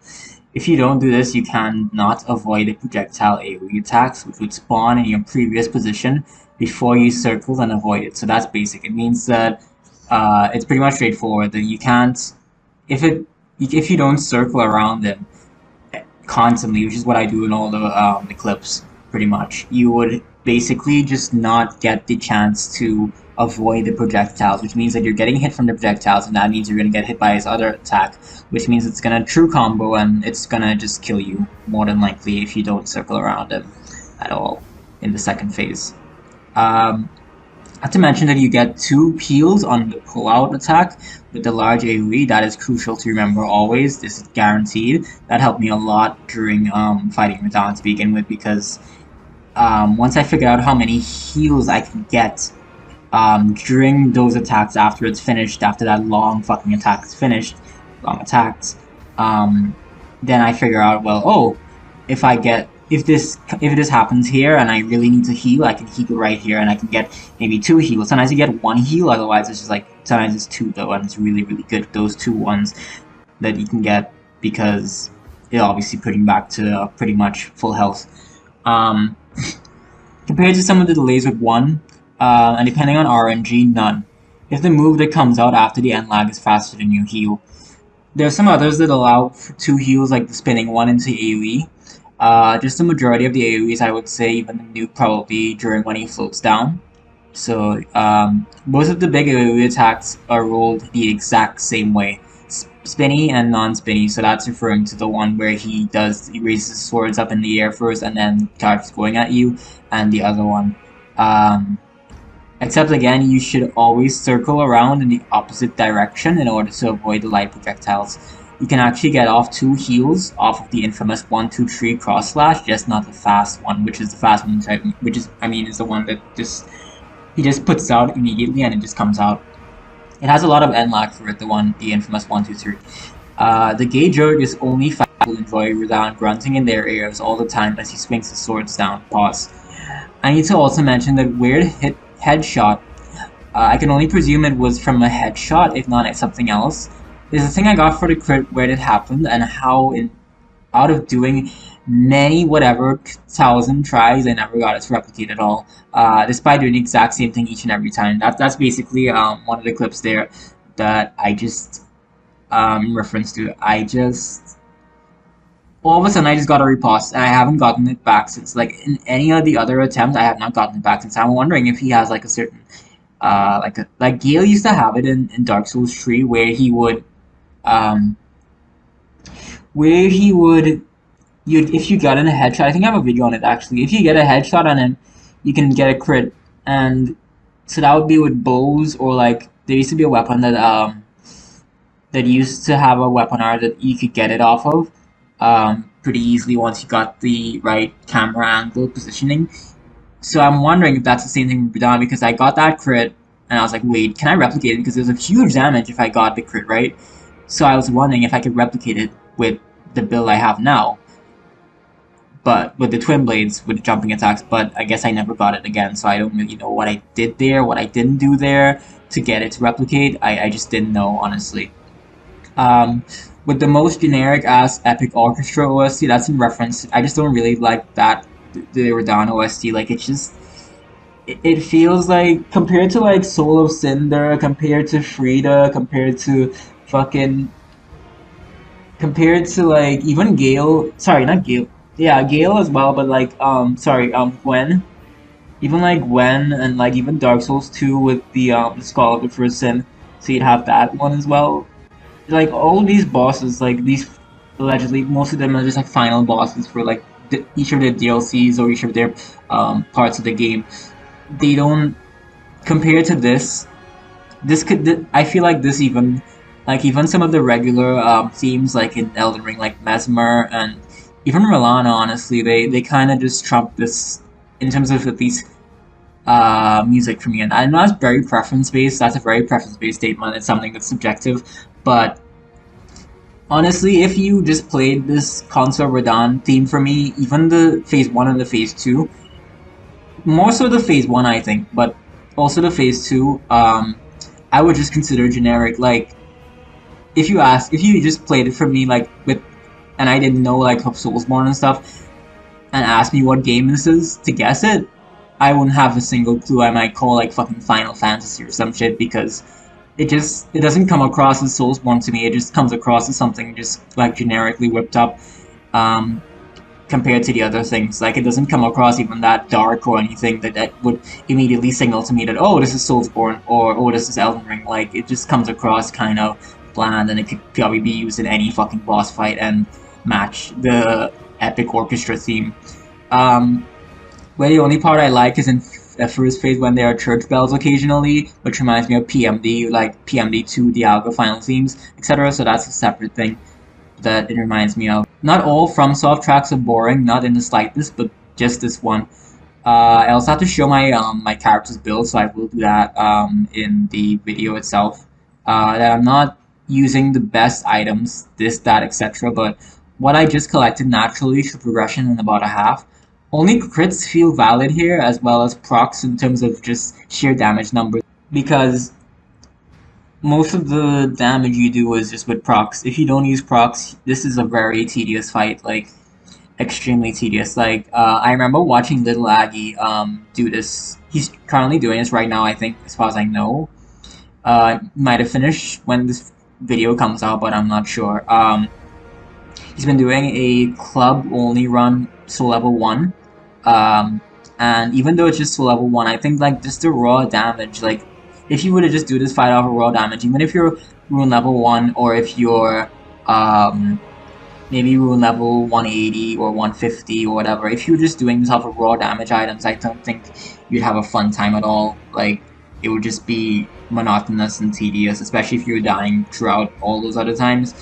If you don't do this, you cannot avoid the projectile AoE attacks, which would spawn in your previous position before you circle and avoid it. So that's basic. It means that it's pretty much straightforward. That you can't, if you don't circle around them constantly, which is what I do in all the clips, pretty much, you would basically just not get the chance to avoid the projectiles, which means that you're getting hit from the projectiles, and that means you're going to get hit by his other attack, which means it's going to true combo, and it's going to just kill you, more than likely, if you don't circle around him at all in the second phase. Not to mention that you get 2 heals on the pull-out attack with the large AoE. That is crucial to remember always. This is guaranteed. That helped me a lot during fighting Radahn to begin with, because once I figured out how many heals I could get during those attacks after it's finished, after that long fucking attack is finished, long attacks, then I figure out, well, oh, if this happens here and I really need to heal, I can heal right here, and I can get maybe 2 heals. Sometimes you get 1 heal, otherwise it's just like, sometimes it's 2 though, and it's really, really good, those 2 ones that you can get, because it obviously putting back to pretty much full health. Compared to some of the delays with 1, and depending on RNG, none. If the move that comes out after the end lag is faster than you heal. There are some others that allow for 2 heals, like the spinning one into AoE. Just the majority of the AoEs, I would say, even the nuke probably during when he floats down. So most of the big AoE attacks are rolled the exact same way, spinny and non-spinny. So that's referring to the one where he raises his swords up in the air first and then starts going at you, and the other one. Except again, you should always circle around in the opposite direction in order to avoid the light projectiles. you can actually get off 2 heals off of the infamous 1-2-3 cross slash, just not the fast one, which is the fast one type, which is, I mean, is the one that he just puts out immediately and it just comes out. It has a lot of end lag for it, the infamous 1-2-3. The Gauger is only fast will enjoy Radahn grunting in their ears all the time as he swings his swords down. Pause. I need to also mention that weird headshot. I can only presume it was from a headshot, if not something else. There's a thing I got for the crit where it happened, and how out of doing many whatever 1,000 tries, I never got it to replicate at all. Despite doing the exact same thing each and every time. That's basically one of the clips there that I just reference to. All of a sudden I just got a repost and I haven't gotten it back since. Like in any of the other attempts, I have not gotten it back since. I'm wondering if he has like a certain like Gale used to have it in Dark Souls 3 where he would if you got in a headshot, I think I have a video on it actually. If you get a headshot on him, you can get a crit, and so that would be with bows, or like there used to be a weapon that used to have a weapon art that you could get it off of pretty easily once you got the right camera angle positioning. So I'm wondering if that's the same thing with Radahn, because I got that crit and I was like, wait, can I replicate it? Because there's a huge damage if I got the crit, right? So I was wondering if I could replicate it with the build I have now, but with the twin blades with jumping attacks. But I guess I never got it again, so I don't really know what I did there, what I didn't do there to get it to replicate. I just didn't know, honestly. With the most generic ass epic orchestra OST, that's in reference. I just don't really like that the Radahn OST. Like it feels like, compared to like Soul of Cinder, compared to Frida, compared to like even Gale. Sorry, not Gale. Yeah, Gale as well, but like Gwen. Even like Gwen and like even Dark Souls 2 with the Skull of the First Sin, so you'd have that one as well. Like all these bosses, like these allegedly, most of them are just like final bosses for like each of their DLCs or each of their parts of the game. They don't, compare to this. I feel like this even some of the regular themes like in Elden Ring, like Mesmer and even Rolana, honestly, they kind of just trump this in terms of at least music for me. And I know that's very preference based. That's a very preference based statement. It's something that's subjective. But honestly, if you just played this CONSORT RADAHN theme for me, even the Phase 1 and the Phase 2, more so the Phase 1 I think, but also the Phase 2, I would just consider generic. Like, if you just played it for me, like, and I didn't know, like, of Soulsborne and stuff, and asked me what game this is to guess it, I wouldn't have a single clue. I might call, like, fucking Final Fantasy or some shit, because it doesn't come across as Soulsborne to me. It just comes across as something just like generically whipped up compared to the other things. Like, it doesn't come across even that dark or anything that would immediately signal to me that, oh, this is Soulsborne, or oh, this is Elden Ring. Like, it just comes across kind of bland, and it could probably be used in any fucking boss fight and match the epic orchestra theme. Where the only part I like is in the first phase when there are church bells occasionally, which reminds me of PMD, like PMD2, Dialga final themes, etc. So that's a separate thing that it reminds me of. Not all FromSoft tracks are boring, not in the slightest, but just this one. I also have to show my my character's build, so I will do that in the video itself. That I'm not using the best items, this, that, etc., but what I just collected naturally through progression in about a half. Only crits feel valid here, as well as procs in terms of just sheer damage numbers, because most of the damage you do is just with procs. If you don't use procs, this is a very tedious fight, like, extremely tedious. Like, I remember watching Little Aggie do this. He's currently doing this right now, I think, as far as I know. Might have finished when this video comes out, but I'm not sure. He's been doing a club-only run, Soul Level 1. And even though it's just Soul Level 1, I think, like, just the raw damage, like, if you were to just do this fight off of raw damage, even if you're Rune Level 1, or if you're, maybe Rune Level 180 or 150 or whatever, if you're just doing this off of raw damage items, I don't think you'd have a fun time at all. Like, it would just be monotonous and tedious, especially if you're dying throughout all those other times.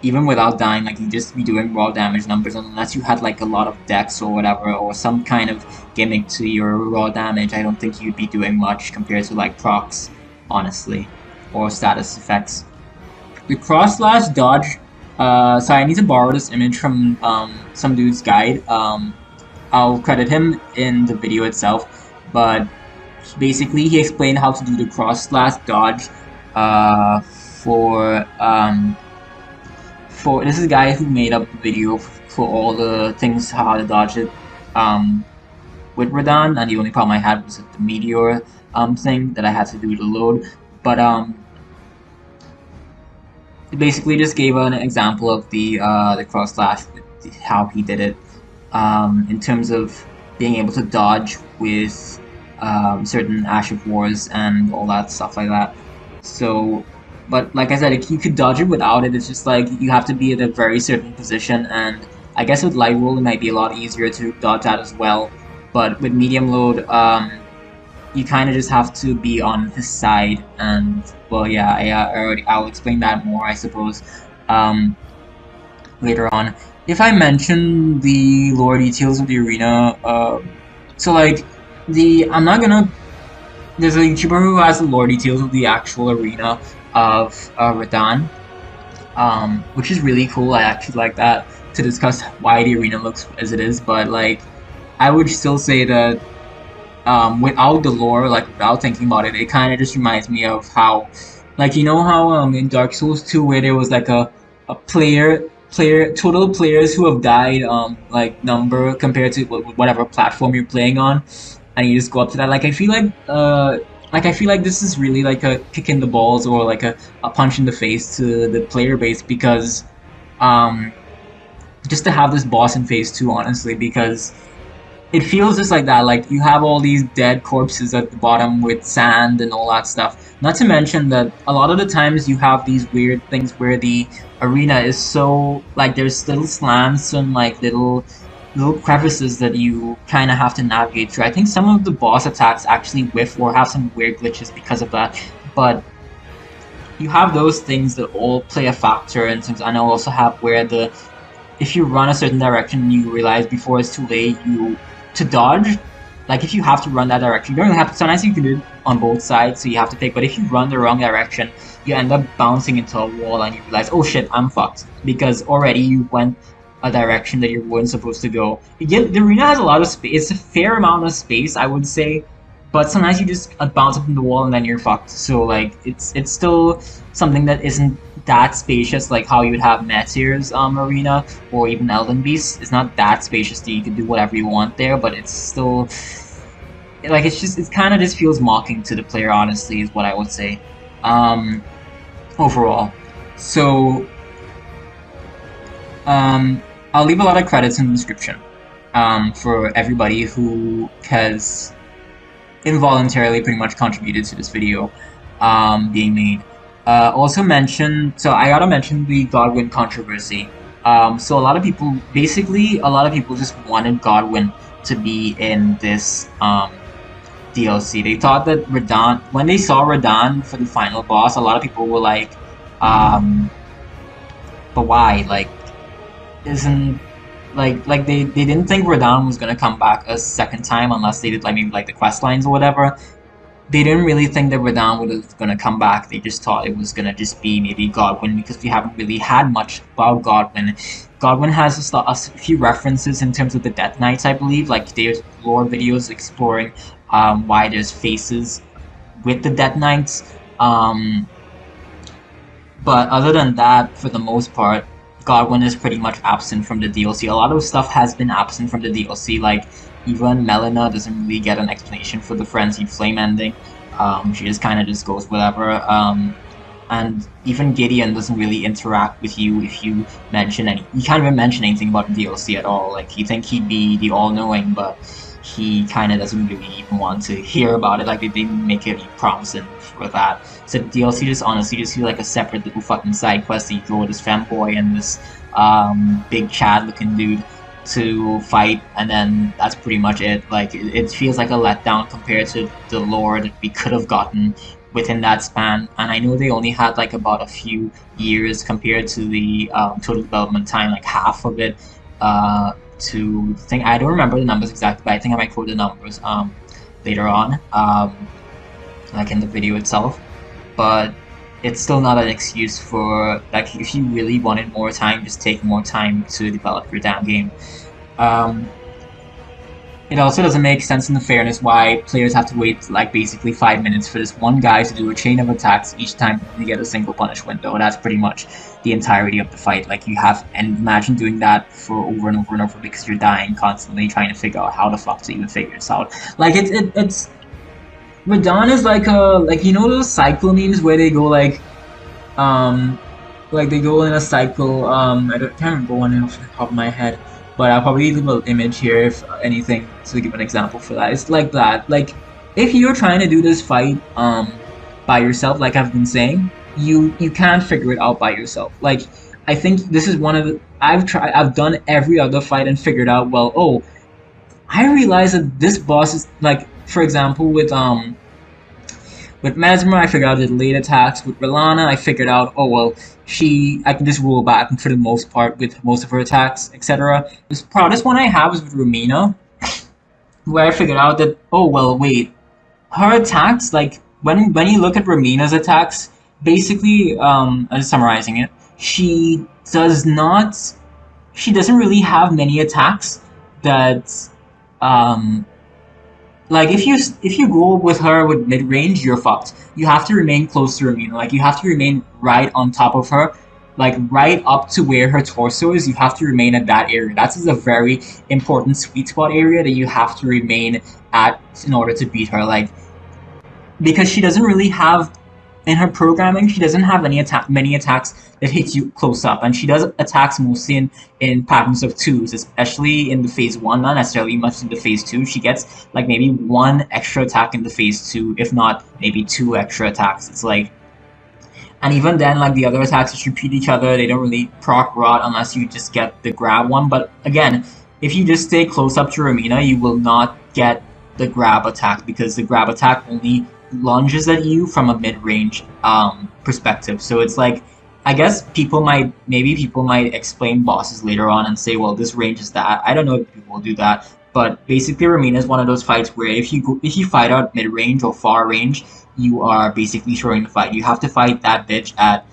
even without dying, like you just be doing raw damage numbers, unless you had like a lot of dex or whatever, or some kind of gimmick to your raw damage. I don't think you'd be doing much compared to like procs, honestly, or status effects. The cross slash dodge. Sorry, I need to borrow this image from some dude's guide. I'll credit him in the video itself, but basically he explained how to do the cross slash dodge for this is a guy who made up the video for all the things how to dodge it with Radahn, and the only problem I had was the meteor thing that I had to do to load. But it basically just gave an example of the cross slash, how he did it in terms of being able to dodge with certain Ash of Wars and all that stuff like that. So, but like I said, you could dodge it without it. It's just like you have to be at a very certain position, and I guess with light roll it might be a lot easier to dodge that as well. But with medium load, you kind of just have to be on his side, and well, yeah, I'll explain that more, I suppose, later on. If I mention the lore details of the arena, so like I'm not gonna. There's a YouTuber who has the lore details of the actual arena of Radahn, which is really cool. I actually like that, to discuss why the arena looks as it is. But like, I would still say that without the lore, like without thinking about it, it kind of just reminds me of how, like, you know how in Dark Souls 2 where there was like a total players who have died like number compared to whatever platform you're playing on, and you just go up to that. Like I feel like this is really like a kick in the balls, or like a punch in the face to the player base, because just to have this boss in phase 2, honestly, because it feels just like that. Like you have all these dead corpses at the bottom with sand and all that stuff. Not to mention that a lot of the times you have these weird things where the arena is so, like, there's little slants and like little crevices that you kind of have to navigate through. I think some of the boss attacks actually whiff or have some weird glitches because of that. But you have those things that all play a factor in terms. And I also have where if you run a certain direction and you realize before it's too late, to dodge, like if you have to run that direction, you don't really have to. Sometimes you can do it on both sides, so you have to pick. But if you run the wrong direction, you end up bouncing into a wall and you realize, oh shit, I'm fucked, because already you went a direction that you weren't supposed to go. Again, the arena has a lot of space. It's a fair amount of space, I would say, but sometimes you just bounce up in the wall and then you're fucked. So like it's still something that isn't that spacious, like how you would have Meteor's arena or even Elden Beast. It's not that spacious that you can do whatever you want there, but it's still like it kind of just feels mocking to the player, honestly, is what I would say overall. So I'll leave a lot of credits in the description for everybody who has involuntarily pretty much contributed to this video being made. Also so I gotta mention the Godwin controversy. So a lot of people just wanted Godwin to be in this DLC. They thought that Radahn, when they saw Radahn for the final boss, a lot of people were like, but why? Like, isn't like they didn't think Radahn was gonna come back a second time unless they did like maybe like the quest lines or whatever. They didn't really think that Radahn was gonna come back. They just thought it was gonna just be maybe Godwin, because we haven't really had much about Godwin. Godwin has a few references in terms of the Death Knights, I believe. Like there's lore videos exploring why there's faces with the Death Knights. But other than that, for the most part, Godwin is pretty much absent from the DLC. A lot of stuff has been absent from the DLC, like even Melina doesn't really get an explanation for the Frenzied Flame ending. She just kind of just goes whatever. And even Gideon doesn't really interact with you if you mention you can't even mention anything about the DLC at all. Like, you think he'd be the all-knowing, but he kind of doesn't really even want to hear about it. Like, they didn't make any promising for that. So the DLC just honestly just feels like a separate little fucking side quest that you go with this femboy and this big Chad looking dude to fight, and then that's pretty much it. Like, it feels like a letdown compared to the lore that we could have gotten within that span, and I know they only had like about a few years compared to the total development time, like half of it. To think, I don't remember the numbers exactly, but I think I might quote the numbers later on, like in the video itself. But it's still not an excuse for, like, if you really wanted more time, just take more time to develop your damn game. It also doesn't make sense in the fairness why players have to wait like basically 5 minutes for this one guy to do a chain of attacks each time you get a single punish window. That's pretty much the entirety of the fight. Like, you have, and imagine doing that for over and over and over because you're dying constantly trying to figure out how the fuck to even figure this out. Like, it's Radahn is like you know those cycle memes where they go like they go in a cycle. Can't remember one off the top of my head, but I'll probably leave an image here if anything to give an example for that. It's like that. Like, if you're trying to do this fight by yourself, like I've been saying, you can't figure it out by yourself. Like, I think this is one of the I've done every other fight and figured out, well, oh, I realized that this boss is like, for example, with Mesmer, I figured out the late attacks. With Relana, I figured out, oh well, I can just roll back for the most part with most of her attacks, etc. The proudest one I have is with Romina, where I figured out that, oh well, wait, her attacks, like, when you look at Romina's attacks, basically, I'm just summarizing it, she doesn't really have many attacks that, like, if you go with her with mid range, you're fucked. You have to remain close to Romina. Like, you have to remain right on top of her, like right up to where her torso is. You have to remain at that area. That's a very important sweet spot area that you have to remain at in order to beat her. Like, because she doesn't really have, in her programming, she doesn't have many attacks that hit you close up, and she does attacks mostly in patterns of twos, especially in the phase 1, not necessarily much in the phase 2. She gets like maybe 1 extra attack in the phase 2, if not maybe 2 extra attacks. It's like, and even then, like, the other attacks just repeat each other. They don't really proc rot unless you just get the grab one. But again, if you just stay close up to Romina, you will not get the grab attack, because the grab attack only lunges at you from a mid-range perspective. So it's like, I guess people might explain bosses later on and say, well, this range is that. I don't know if people will do that, but basically Romina is one of those fights where if you fight out mid-range or far range, you are basically throwing the fight. You have to fight that bitch at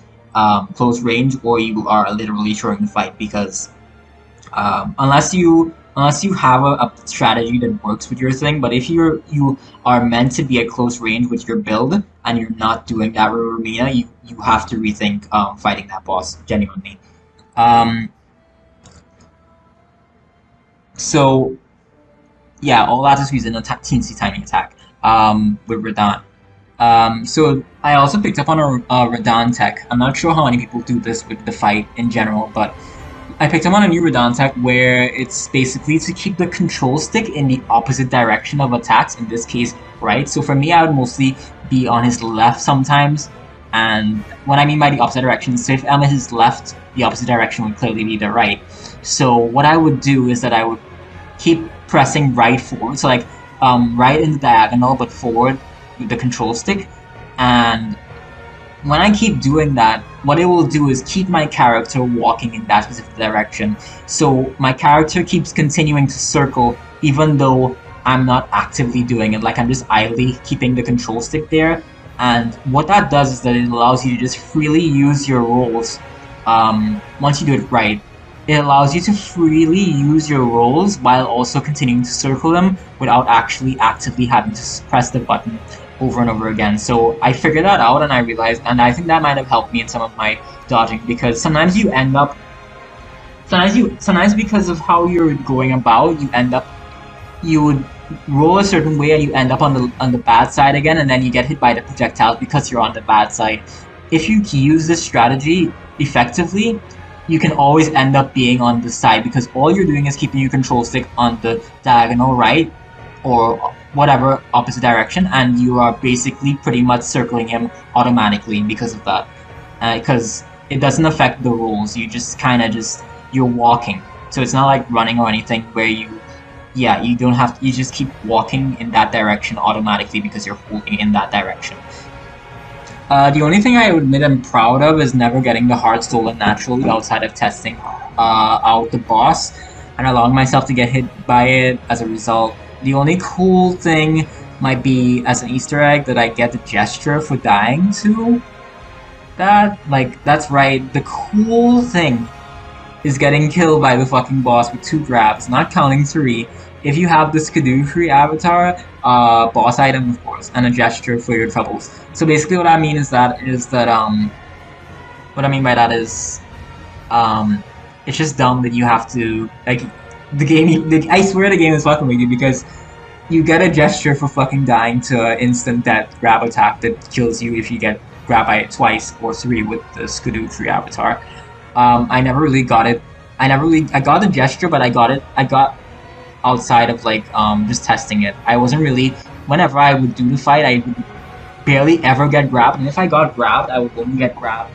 close range, or you are literally throwing the fight, because unless you have a strategy that works with your thing. But if you are meant to be at close range with your build and you're not doing that with Romina, you have to rethink fighting that boss, genuinely. So yeah, all that is using a teensy tiny attack with Radahn. So I also picked up on a Radahn tech. I'm not sure how many people do this with the fight in general, but I picked up on a new Radahn tech where it's basically to keep the control stick in the opposite direction of attacks, in this case, right? So for me, I would mostly be on his left sometimes, and what I mean by the opposite direction, so if I'm at his left, the opposite direction would clearly be the right. So what I would do is that I would keep pressing right forward, so like right in the diagonal but forward with the control stick, and when I keep doing that, what it will do is keep my character walking in that specific direction. So my character keeps continuing to circle even though I'm not actively doing it. Like, I'm just idly keeping the control stick there. And what that does is that it allows you to just freely use your rolls. Once you do it right, it allows you to freely use your rolls while also continuing to circle them without actually actively having to press the button over and over again. So I figured that out, and I realized, and I think that might have helped me in some of my dodging, because sometimes you end up, sometimes because of how you're going about, you would roll a certain way and you end up on the bad side again, and then you get hit by the projectiles because you're on the bad side. If you use this strategy effectively, you can always end up being on the side, because all you're doing is keeping your control stick on the diagonal right, or whatever opposite direction, and you are basically pretty much circling him automatically because of that. Because it doesn't affect the rolls, you just kind of you're walking. So it's not like running or anything where you don't have to, you just keep walking in that direction automatically because you're holding in that direction. The only thing I would admit I'm proud of is never getting the heart stolen naturally outside of testing out the boss and allowing myself to get hit by it as a result. The only cool thing might be as an Easter egg that I get the gesture for dying to. That's right. The cool thing is getting killed by the fucking boss with 2 grabs, not counting 3. If you have the Skadoo avatar, boss item of course, and a gesture for your troubles. So basically what I mean is that what I mean by that is it's just dumb that you have to like I swear the game is fucking with you because you get a gesture for fucking dying to an instant death grab attack that kills you if you get grabbed by it twice or 3 with the Skadoo avatar. I never really got it. I got the gesture, but I got outside of like just testing it. I wasn't really. Whenever I would do the fight, I would barely ever get grabbed, and if I got grabbed, I would only get grabbed.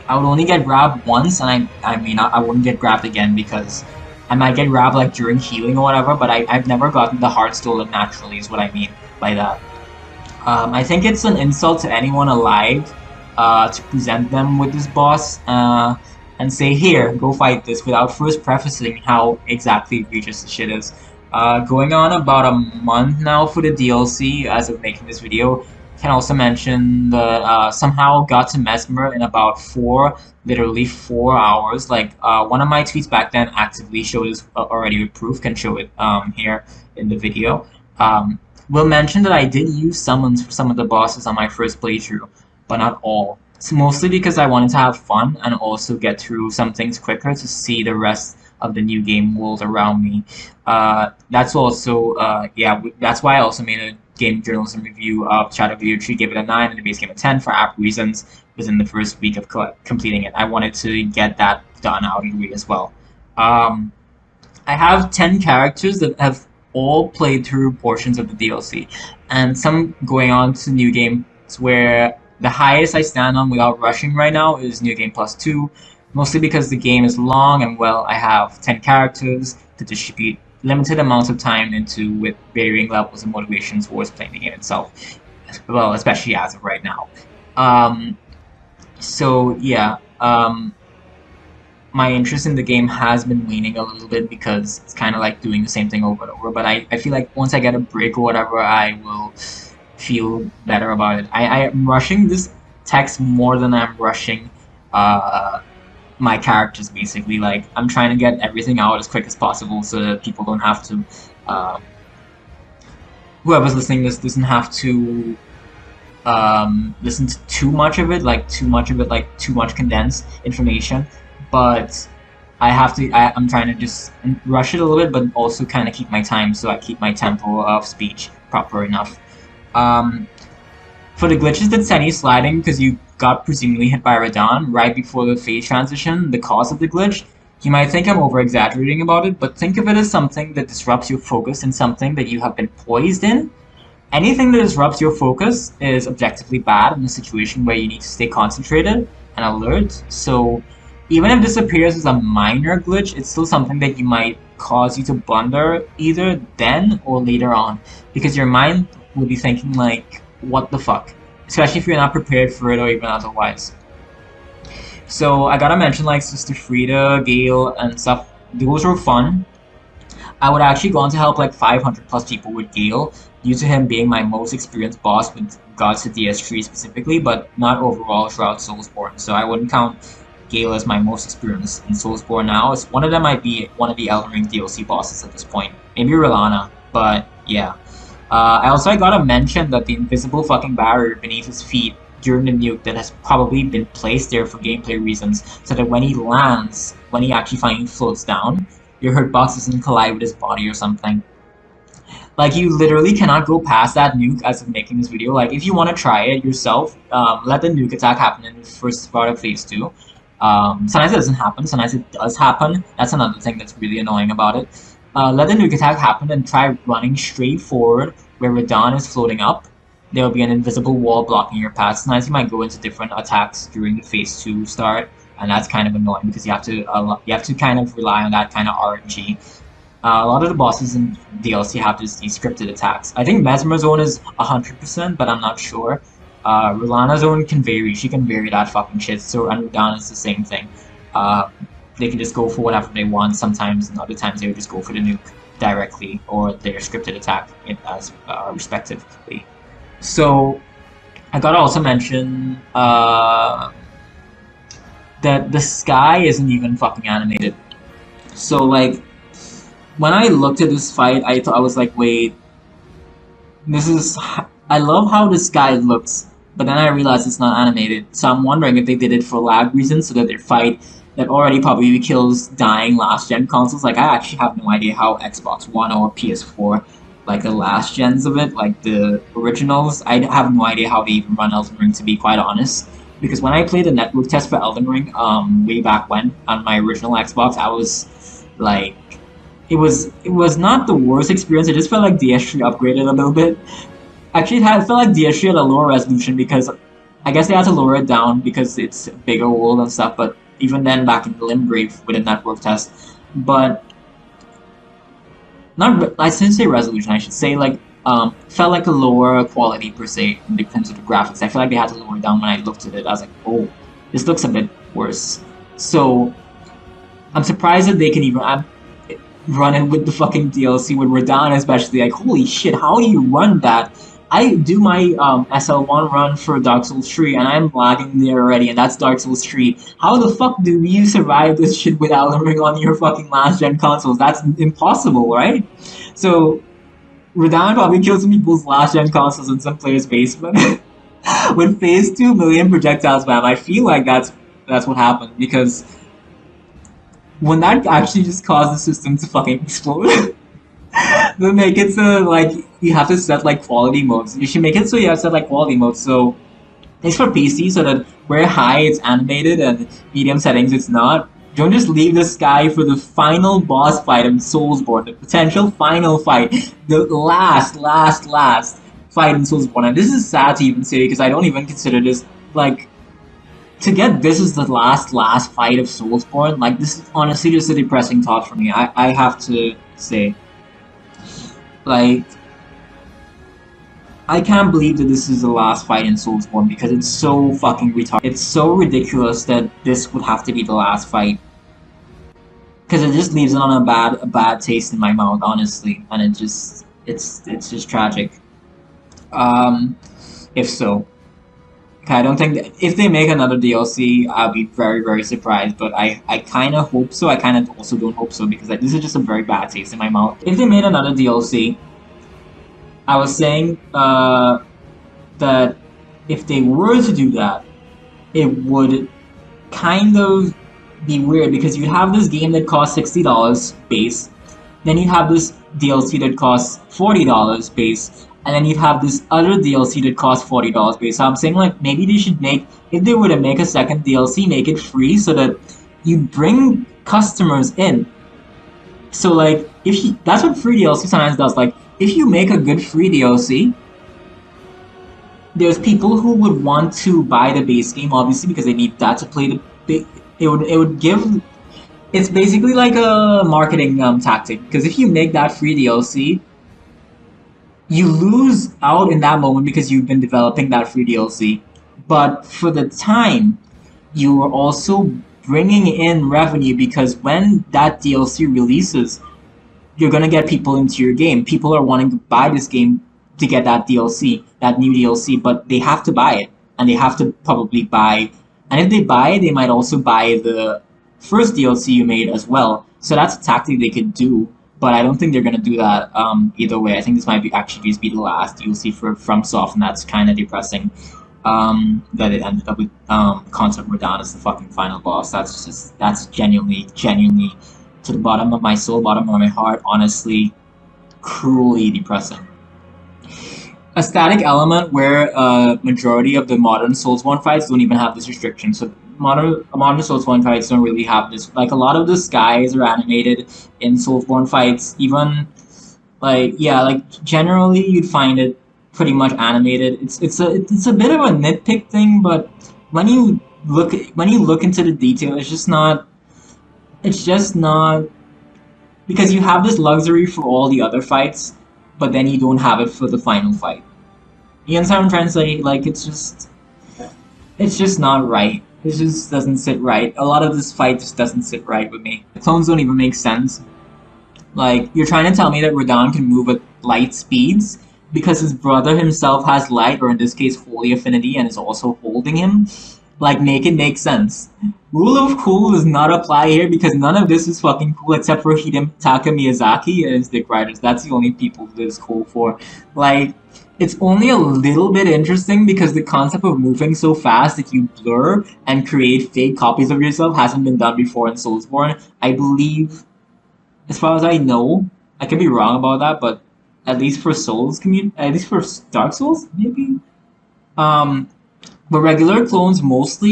I would only get grabbed once, and I wouldn't get grabbed again because I might get grabbed like during healing or whatever. But I've never gotten the heart stolen naturally. Is what I mean by that. I think it's an insult to anyone alive to present them with this boss and say, here, go fight this, without first prefacing how exactly egregious the shit is. Going on about a month now for the DLC as of making this video. Can also mention that somehow got to Mesmer in about literally 4 hours. Like, one of my tweets back then actively showed this already with proof, can show it here in the video. Will mention that I did use summons for some of the bosses on my first playthrough, but not all. It's mostly because I wanted to have fun and also get through some things quicker to see the rest of the new game world around me. That's also, that's why I also made a game journalism review of Shadow Video Tree, gave it a 9 and the base game a 10 for app reasons within the first week of completing it. I wanted to get that done out of the way as well. I have 10 characters that have all played through portions of the DLC, and some going on to new games where the highest I stand on without rushing right now is New Game Plus 2, mostly because the game is long and, well, I have 10 characters to distribute limited amounts of time into with varying levels of motivation towards playing the game itself, well, especially as of right now. So yeah, my interest in the game has been waning a little bit because it's kind of like doing the same thing over and over, but I feel like once I get a break or whatever, I will feel better about it. I am rushing this text more than I'm rushing my characters, basically. Like, I'm trying to get everything out as quick as possible so that people don't have to whoever's listening to this doesn't have to listen to too much of it, like too much condensed information. But I'm trying to just rush it a little bit, but also kind of keep my time so I keep my tempo of speech proper enough. For the glitches that sent you sliding because you got presumably hit by Radahn right before the phase transition, the cause of the glitch, you might think I'm over-exaggerating about it, but think of it as something that disrupts your focus in something that you have been poised in. Anything that disrupts your focus is objectively bad in a situation where you need to stay concentrated and alert, so even if this appears as a minor glitch, it's still something that you might cause you to blunder either then or later on, because your mind will be thinking like, what the fuck? Especially if you're not prepared for it or even otherwise. So I gotta mention like Sister Frida, Gale, and stuff. Those were fun. I would actually go on to help like 500 plus people with Gale, due to him being my most experienced boss with regards to DS3 specifically, but not overall throughout Soulsborne. So I wouldn't count Gale as my most experienced in Soulsborne now. One of them might be one of the Elden Ring DLC bosses at this point. Maybe Rilana, but yeah. I also gotta mention that the invisible fucking barrier beneath his feet during the nuke that has probably been placed there for gameplay reasons, so that when he lands, when he actually finally floats down, your hitbox doesn't collide with his body or something. Like, you literally cannot go past that nuke as of making this video. Like, if you want to try it yourself, let the nuke attack happen in the first part of phase 2. Sometimes it doesn't happen, sometimes it does happen. That's another thing that's really annoying about it. Let the nuke attack happen and try running straight forward where Radahn is floating up. There will be an invisible wall blocking your path. Sometimes you might go into different attacks during the phase 2 start, and that's kind of annoying because you have to kind of rely on that kind of RNG. A lot of the bosses in DLC have these scripted attacks. I think Mesmer Zone is 100%, but I'm not sure. Rolana's own can vary. She can vary that fucking shit. So and Radahn is the same thing. They can just go for whatever they want sometimes, and other times they would just go for the nuke directly or their scripted attack as respectively. So I gotta also mention that the sky isn't even fucking animated. So like when I looked at this fight, I was like, wait, this is. I love how the sky looks, but then I realized it's not animated. So I'm wondering if they did it for lag reasons, so that their fight that already probably kills dying last gen consoles. Like I actually have no idea how Xbox One or PS4, like the last gens of it, like the originals, I have no idea how they even run Elden Ring, to be quite honest. Because when I played the network test for Elden Ring, way back when on my original Xbox, I was like, it was not the worst experience. I just felt like DS3 upgraded a little bit. Actually, it felt like DS3 had a lower resolution because I guess they had to lower it down because it's a bigger world and stuff. But even then, back in the Limgrave with a network test, but not I shouldn't say resolution. I should say like felt like a lower quality per se in terms of the graphics. I feel like they had to lower it down when I looked at it. I was like, oh, this looks a bit worse. So I'm surprised that they can even run it with the fucking DLC with Radahn, especially. Like, holy shit, how do you run that? I do my SL1 run for Dark Souls 3 and I'm lagging there already, and that's Dark Souls 3. How the fuck do you survive this shit with Elden Ring on your fucking last gen consoles? That's impossible, right? So Radahn probably kills some people's last gen consoles in some player's basement with phase 2 million projectile spam. I feel like that's what happened, because when that actually just caused the system to fucking explode. They make it so like you have to set like quality modes. You should make it so you have to set like quality modes. So it's for PC, so that where high it's animated and medium settings it's not. Don't just leave the sky for the final boss fight in Soulsborne, the potential final fight, the last fight in Soulsborne. And this is sad to even say because I don't even consider this like to get this is the last fight of Soulsborne. Like this is honestly just a depressing thought for me. I have to say. Like, I can't believe that this is the last fight in Soulsborne because it's so fucking retarded. It's so ridiculous that this would have to be the last fight. Because it just leaves it on a bad taste in my mouth, honestly, and it's just tragic. If so. Okay, I don't think that if they make another DLC, I'll be very, very surprised, but I kind of hope so. I kind of also don't hope so, because like, this is just a very bad taste in my mouth. If they made another DLC, I was saying that if they were to do that, it would kind of be weird, because you have this game that costs $60 base, then you have this DLC that costs $40 base, and then you'd have this other DLC that costs $40 base. So I'm saying like maybe they should make, if they were to make a second DLC, make it free so that you bring customers in. So like that's what free DLC sometimes does. Like if you make a good free DLC, there's people who would want to buy the base game, obviously, because they need that to play the. It would give. It's basically like a marketing tactic, because if you make that free DLC, you lose out in that moment because you've been developing that free DLC. But for the time, you are also bringing in revenue, because when that DLC releases, you're gonna get people into your game. People are wanting to buy this game to get that DLC, that new DLC, but they have to buy it, and they have to probably buy. And if they buy, they might also buy the first DLC you made as well. So that's a tactic they could do, but I don't think they're gonna do that either way. I think this might be actually just be the last DLC for FromSoft, and that's kind of depressing. That it ended up with CONSORT RADAHN as the fucking final boss. That's genuinely to the bottom of my soul, bottom of my heart, honestly, cruelly depressing. A static element where majority of the modern Soulsborne fights don't even have this restriction. So modern Soulsborne fights don't really have this. Like a lot of the skies are animated in Soulsborne fights. Even like generally you'd find it pretty much animated. It's a bit of a nitpick thing, but when you look into the detail, it's just not. It's just not, because you have this luxury for all the other fights, but then you don't have it for the final fight. You understand what I'm trying to say? Like, it's just not right. It just doesn't sit right. A lot of this fight just doesn't sit right with me. The clones don't even make sense. Like, you're trying to tell me that Radahn can move at light speeds because his brother himself has light, or in this case, holy affinity, and is also holding him? Like, make it make sense. Rule of cool does not apply here because none of this is fucking cool except for Hidetaka Miyazaki and his dick riders. That's the only people that is cool for. Like, it's only a little bit interesting because the concept of moving so fast that you blur and create fake copies of yourself hasn't been done before in Soulsborne. I believe, as far as I know, I could be wrong about that, but at least for at least for Dark Souls, maybe. Um, but regular clones most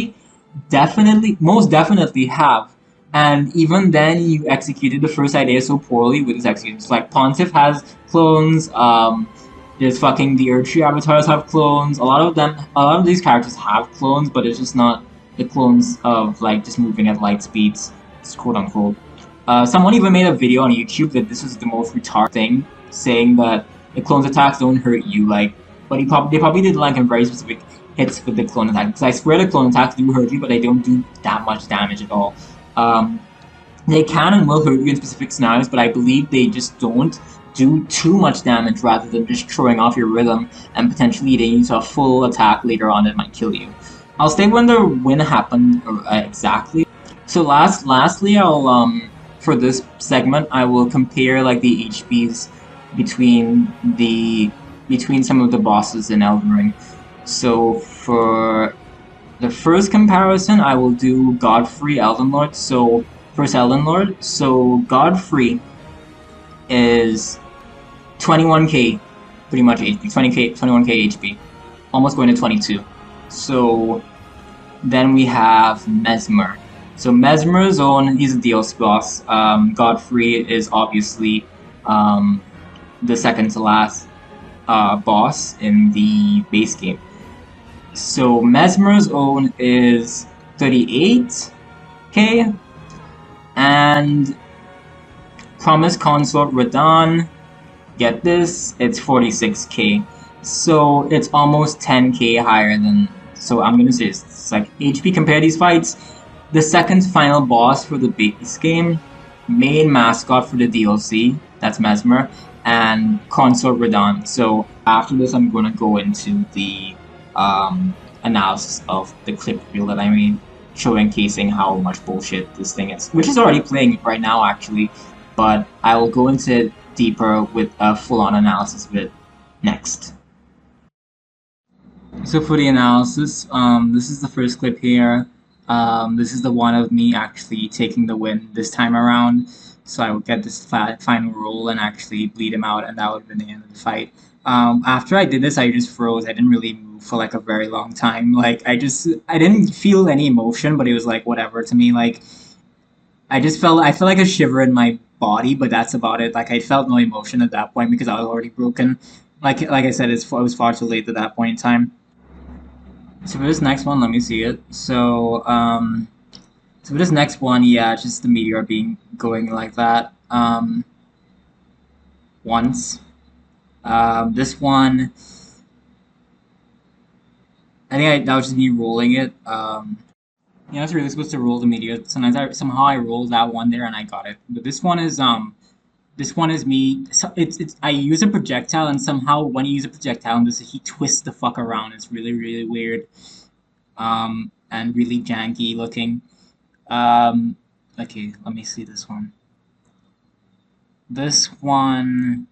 definitely have. And even then, you executed the first idea so poorly with his executions. Like, Pontiff has clones, there's fucking the Erdtree avatars have clones, a lot of these characters have clones, but it's just not the clones of, like, just moving at light speeds, quote unquote. Someone even made a video on YouTube that this was the most retarded thing, saying that the clone's attacks don't hurt you, like, but they probably did like in very specific hits with the clone attack. Because I swear the clone attacks do hurt you, but they don't do that much damage at all. Um, they can and will hurt you in specific scenarios, but I believe they just don't do too much damage rather than just throwing off your rhythm and potentially leading you to a full attack later on that might kill you. I'll state when the win happened exactly. So lastly, for this segment, I will compare like the HPs between some of the bosses in Elden Ring. So for the first comparison, I will do Godfrey Elden Lord. So first Elden Lord. So Godfrey is 21k, pretty much HP, 21k HP, almost going to 22. So then we have Mesmer. So Mesmer's own, he's a DLC boss. Godfrey is obviously the second to last boss in the base game. So Mesmer's own is 38k, and Promise Consort Radahn, get this, it's 46k. So it's almost 10k higher than. So I'm gonna say it's like HP compare these fights. The second final boss for the base game, main mascot for the DLC, that's Mesmer, and Consort Radahn. So after this, I'm gonna go into the analysis of the clip reel that I made, showcasing how much bullshit this thing is, which is already playing right now actually, but I will go into it deeper with a full-on analysis of it next. So for the analysis, this is the first clip here. This is the one of me actually taking the win this time around. So I would get this final roll and actually bleed him out, and that would have been the end of the fight. After I did this, I just froze. I didn't really move for like a very long time. Like I didn't feel any emotion, but it was like whatever to me. Like I felt like a shiver in my body, but that's about it. Like I felt no emotion at that point because I was already broken. Like I said, it was far too late at that point in time. So for this next one, let me see it. So for this next one, yeah, just the meteor being going like that. Once. This one, I think that was just me rolling it. Yeah, I was really supposed to roll the meteor. Somehow I rolled that one there and I got it. But this one is me. So it's I use a projectile and somehow when you use a projectile, and he twists the fuck around. It's really weird. And really janky looking. Okay, let me see this one. This one.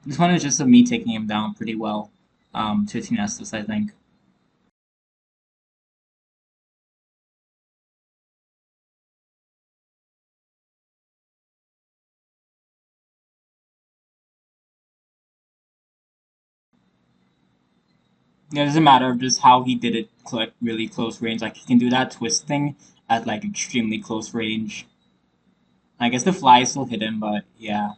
This one is just of me taking him down pretty well. To Estus, I think. Yeah, it doesn't matter just how he did it, like really close range. Like he can do that twist thing at like extremely close range. I guess the fly still hit him, but yeah.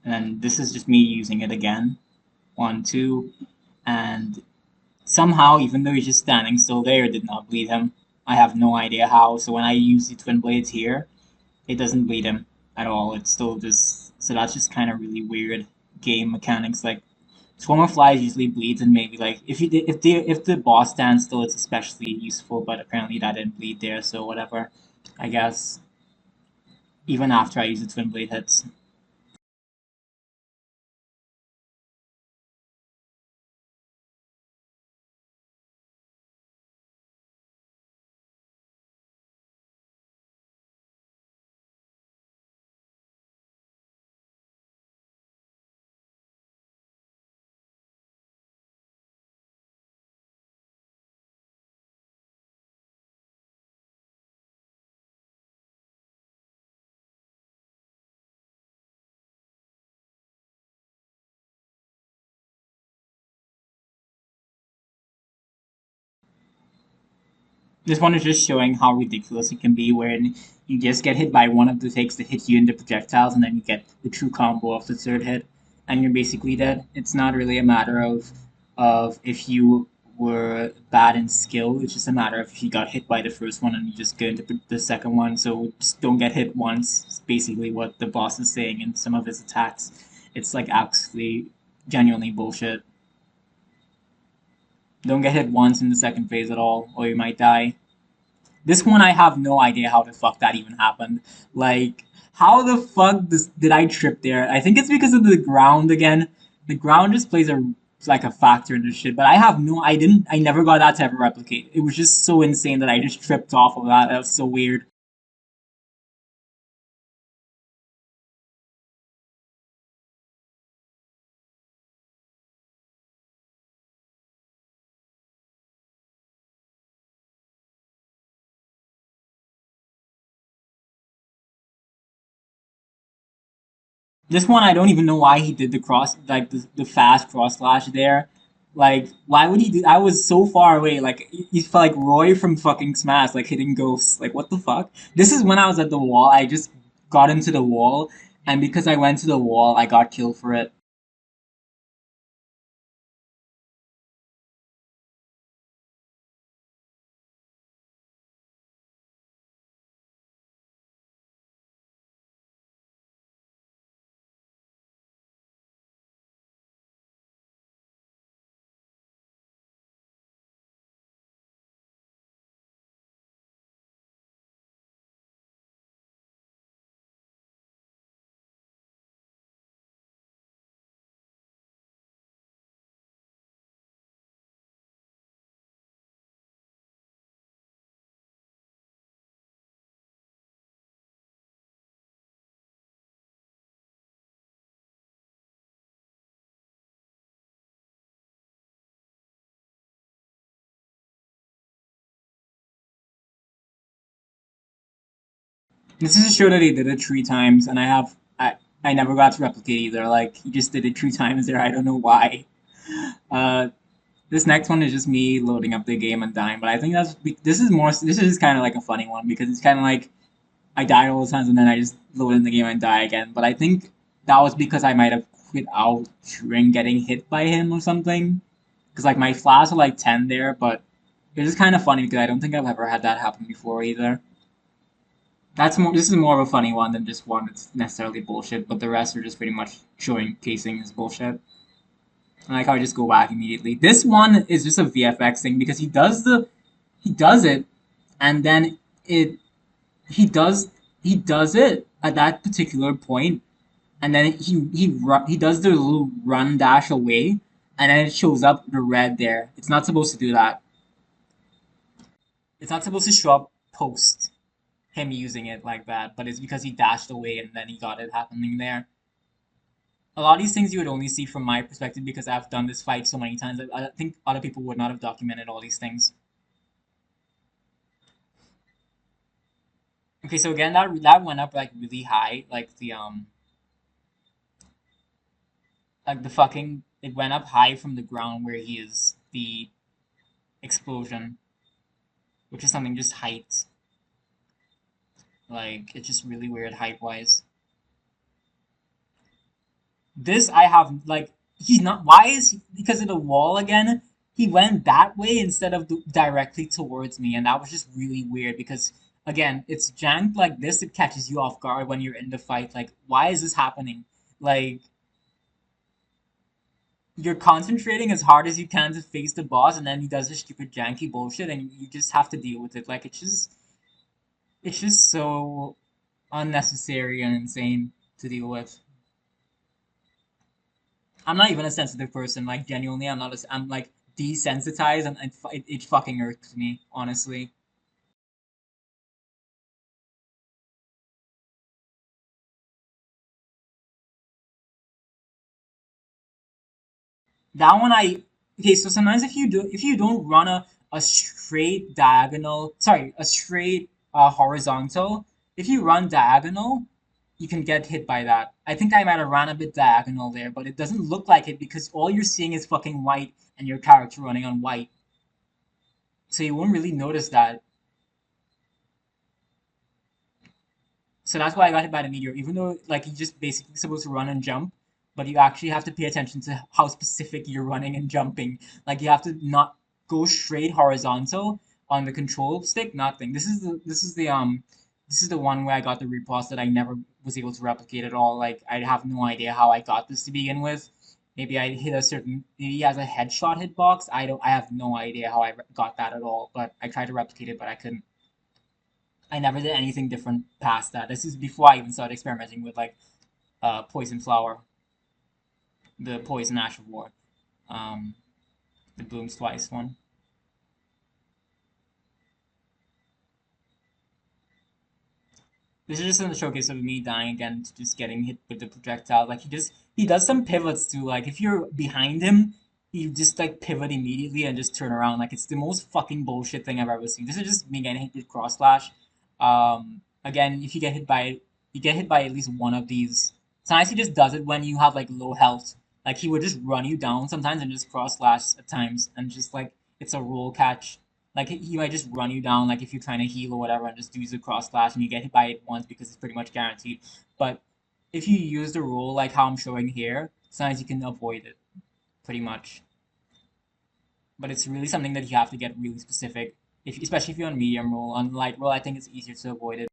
And then this is just me using it again. 1, 2, and somehow, even though he's just standing still there, it did not bleed him. I have no idea how. So when I use the twin blades here, it doesn't bleed him at all. It's still just so that's just kind of really weird game mechanics. Like Swarm of Flies usually bleeds, and maybe like if the boss stands still, it's especially useful. But apparently that didn't bleed there, so whatever. I guess even after I use the twin blade hits. This one is just showing how ridiculous it can be when you just get hit by one of the takes that hit you in the projectiles, and then you get the true combo of the third hit, and you're basically dead. It's not really a matter of if you were bad in skill. It's just a matter of if you got hit by the first one and you just go into the second one. So just don't get hit once. It's basically what the boss is saying in some of his attacks. It's like actually genuinely bullshit. Don't get hit once in the second phase at all, or you might die. This one I have no idea how the fuck that even happened. Like, how the fuck did I trip there? I think it's because of the ground again. The ground just plays a like a factor in this shit, but I never got that to ever replicate. It was just so insane that I just tripped off of that. That was so weird. This one I don't even know why he did the cross like the fast cross slash there. Like why would he do? I was so far away. Like he felt like Roy from fucking Smash, like hitting ghosts. Like what the fuck? This is when I was at the wall. I just got into the wall, and because I went to the wall, I got killed for it. This is a show that he did it 3 times, and I never got to replicate either. Like he just did it 3 times there. I don't know why. Uh, This next one is just me loading up the game and dying, but I think this is kind of like a funny one because it's kind of like I died all the times and then I just load in the game and die again. But I think that was because I might have quit out during getting hit by him or something. Because like my flash are like 10 there, but it's just kind of funny because I don't think I've ever had that happen before either. That's more. This is more of a funny one than just one that's necessarily bullshit. But the rest are just pretty much showing casing is bullshit. And like how I just go back immediately. This one is just a VFX thing because he does it, and then it he does he does it at that particular point, and then he does the little run dash away, and then it shows up the red there. It's not supposed to do that. It's not supposed to show up post him using it like that, but it's because he dashed away and then he got it happening there. A lot of these things you would only see from my perspective because I've done this fight so many times. I think other people would not have documented all these things. Okay, so again, that went up like really high, like the fucking it went up high from the ground where he is the explosion, which is something just height. Like it's just really weird height wise. This I have like he's not. Why is he? Because of the wall again? He went that way instead of directly towards me, and that was just really weird. Because again, it's jank like this. It catches you off guard when you're in the fight. Like, why is this happening? Like, you're concentrating as hard as you can to face the boss, and then he does this stupid janky bullshit, and you just have to deal with it. Like, it's just so unnecessary and insane to deal with. I'm not even a sensitive person. Like genuinely, I'm not. I'm like desensitized, and it fucking irks me, honestly. That one I okay. So sometimes if you don't run a straight diagonal, sorry, a straight horizontal. If you run diagonal, you can get hit by that. I think I might have ran a bit diagonal there, but it doesn't look like it because all you're seeing is fucking white and your character running on white, so you won't really notice that. So that's why I got hit by the meteor, even though like you're just basically supposed to run and jump, but you actually have to pay attention to how specific you're running and jumping. Like you have to not go straight horizontal on the control stick, nothing. This is the one where I got the repos that I never was able to replicate at all. Like I have no idea how I got this to begin with. Maybe I hit a certain maybe he has a headshot hitbox. I have no idea how I got that at all, but I tried to replicate it but I couldn't. I never did anything different past that. This is before I even started experimenting with like poison flower, the poison ash of war, um, the blooms twice one. This is just in the showcase of me dying again to just getting hit with the projectile. Like he does some pivots too. Like if you're behind him, you just like pivot immediately and just turn around. Like it's the most fucking bullshit thing I've ever seen. This is just me getting hit with cross slash. Again, if you get hit by you get hit by at least one of these. Sometimes he just does it when you have like low health. Like he would just run you down sometimes and just cross slash at times and just like it's a roll catch. Like he might just run you down, like if you're trying to heal or whatever, and just do the cross slash, and you get hit by it once because it's pretty much guaranteed. But if you use the rule like how I'm showing here, sometimes you can avoid it pretty much. But it's really something that you have to get really specific, if especially if you're on medium roll. On light roll, I think it's easier to avoid it.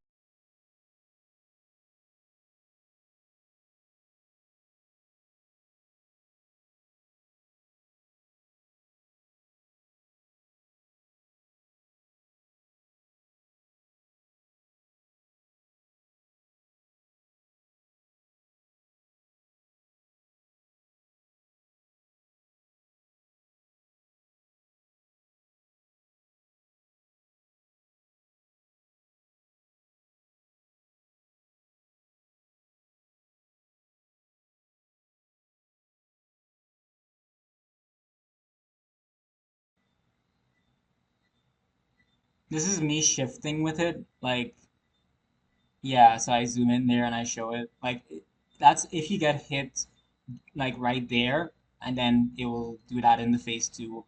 This is me shifting with it, like yeah. So I zoom in there and I show it. Like that's if you get hit like right there, and then it will do that in the face too.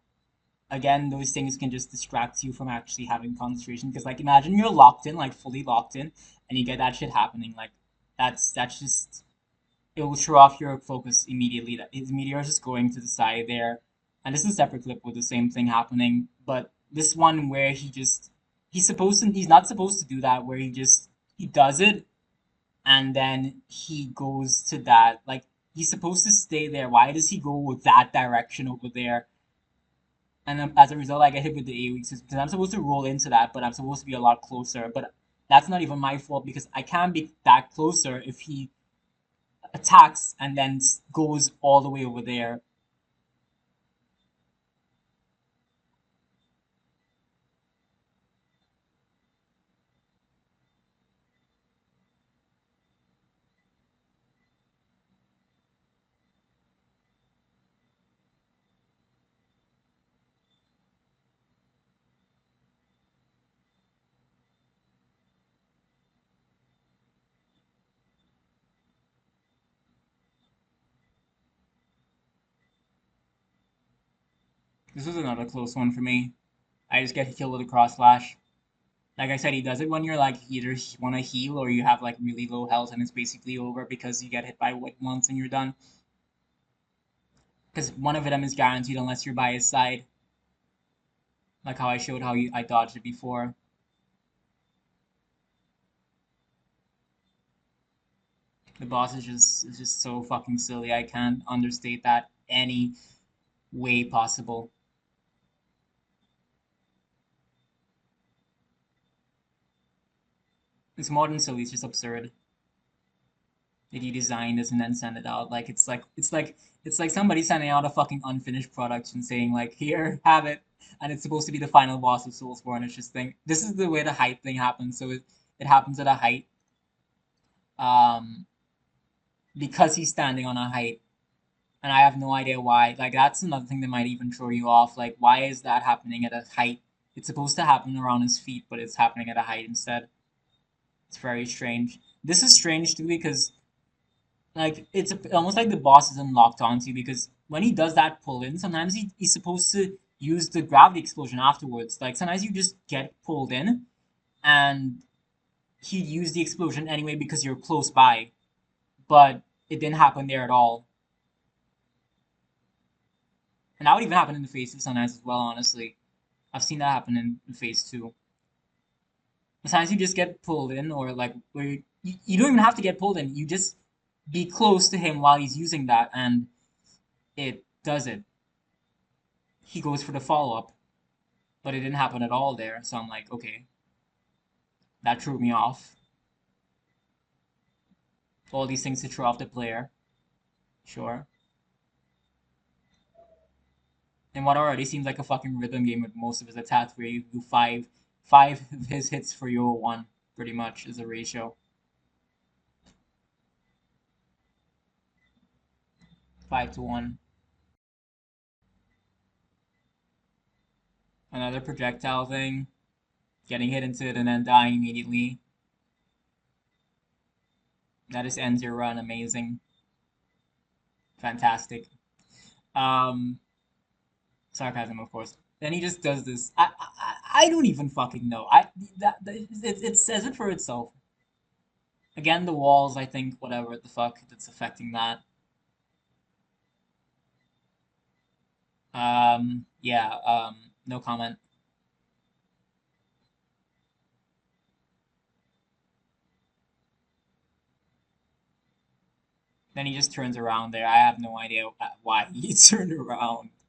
Again, those things can just distract you from actually having concentration. Because like imagine you're locked in, like fully locked in, and you get that shit happening. Like that's just it will throw off your focus immediately. That his meteor is just going to the side there. And this is a separate clip with the same thing happening. But this one where he's not supposed to do that, where he does it and then he goes to that. Like he's supposed to stay there. Why does he go with that direction over there? And then as a result, I get hit with the AoE because I'm supposed to roll into that, but I'm supposed to be a lot closer. But that's not even my fault because I can't be that closer if he attacks and then goes all the way over there. This was another close one for me. I just get killed with a cross slash. Like I said, he does it when you're like either want to heal or you have like really low health and it's basically over because you get hit by it once and you're done. Because one of them is guaranteed unless you're by his side. Like how I showed how I dodged it before. The boss is just so fucking silly. I can't understate that any way possible. It's more than silly. It's just absurd that you design this and then send it out. Like it's like somebody sending out a fucking unfinished product and saying like, here, have it, and it's supposed to be the final boss of Soulsborne. It's just think this is the way the height thing happens. So it happens at a height, um, because he's standing on a height, and I have no idea why. Like that's another thing that might even throw you off. Like why is that happening at a height? It's supposed to happen around his feet, but it's happening at a height instead. It's very strange. This is strange too because like it's almost like the boss isn't locked onto you because when he does that pull in, sometimes he's supposed to use the gravity explosion afterwards. Like sometimes you just get pulled in and he'd use the explosion anyway because you're close by, but it didn't happen there at all. And that would even happen in the phase sometimes as well, honestly. I've seen that happen in phase two. Sometimes you just get pulled in or like where you don't even have to get pulled in. You just be close to him while he's using that and it does it. He goes for the follow-up, but it didn't happen at all there. So I'm like, okay, that threw me off. All these things to throw off the player, sure. And what already seems like a fucking rhythm game with most of his attacks, where you do five of his hits for your one, pretty much is a ratio. 5 to 1. Another projectile thing, getting hit into it and then dying immediately. That just ends your run. Amazing, fantastic. Um, Sarcasm, of course. Then he just does this. I don't even fucking know. It says it for itself. Again, the walls. I think whatever the fuck that's affecting that. Yeah. No comment. Then he just turns around there. I have no idea why he turned around.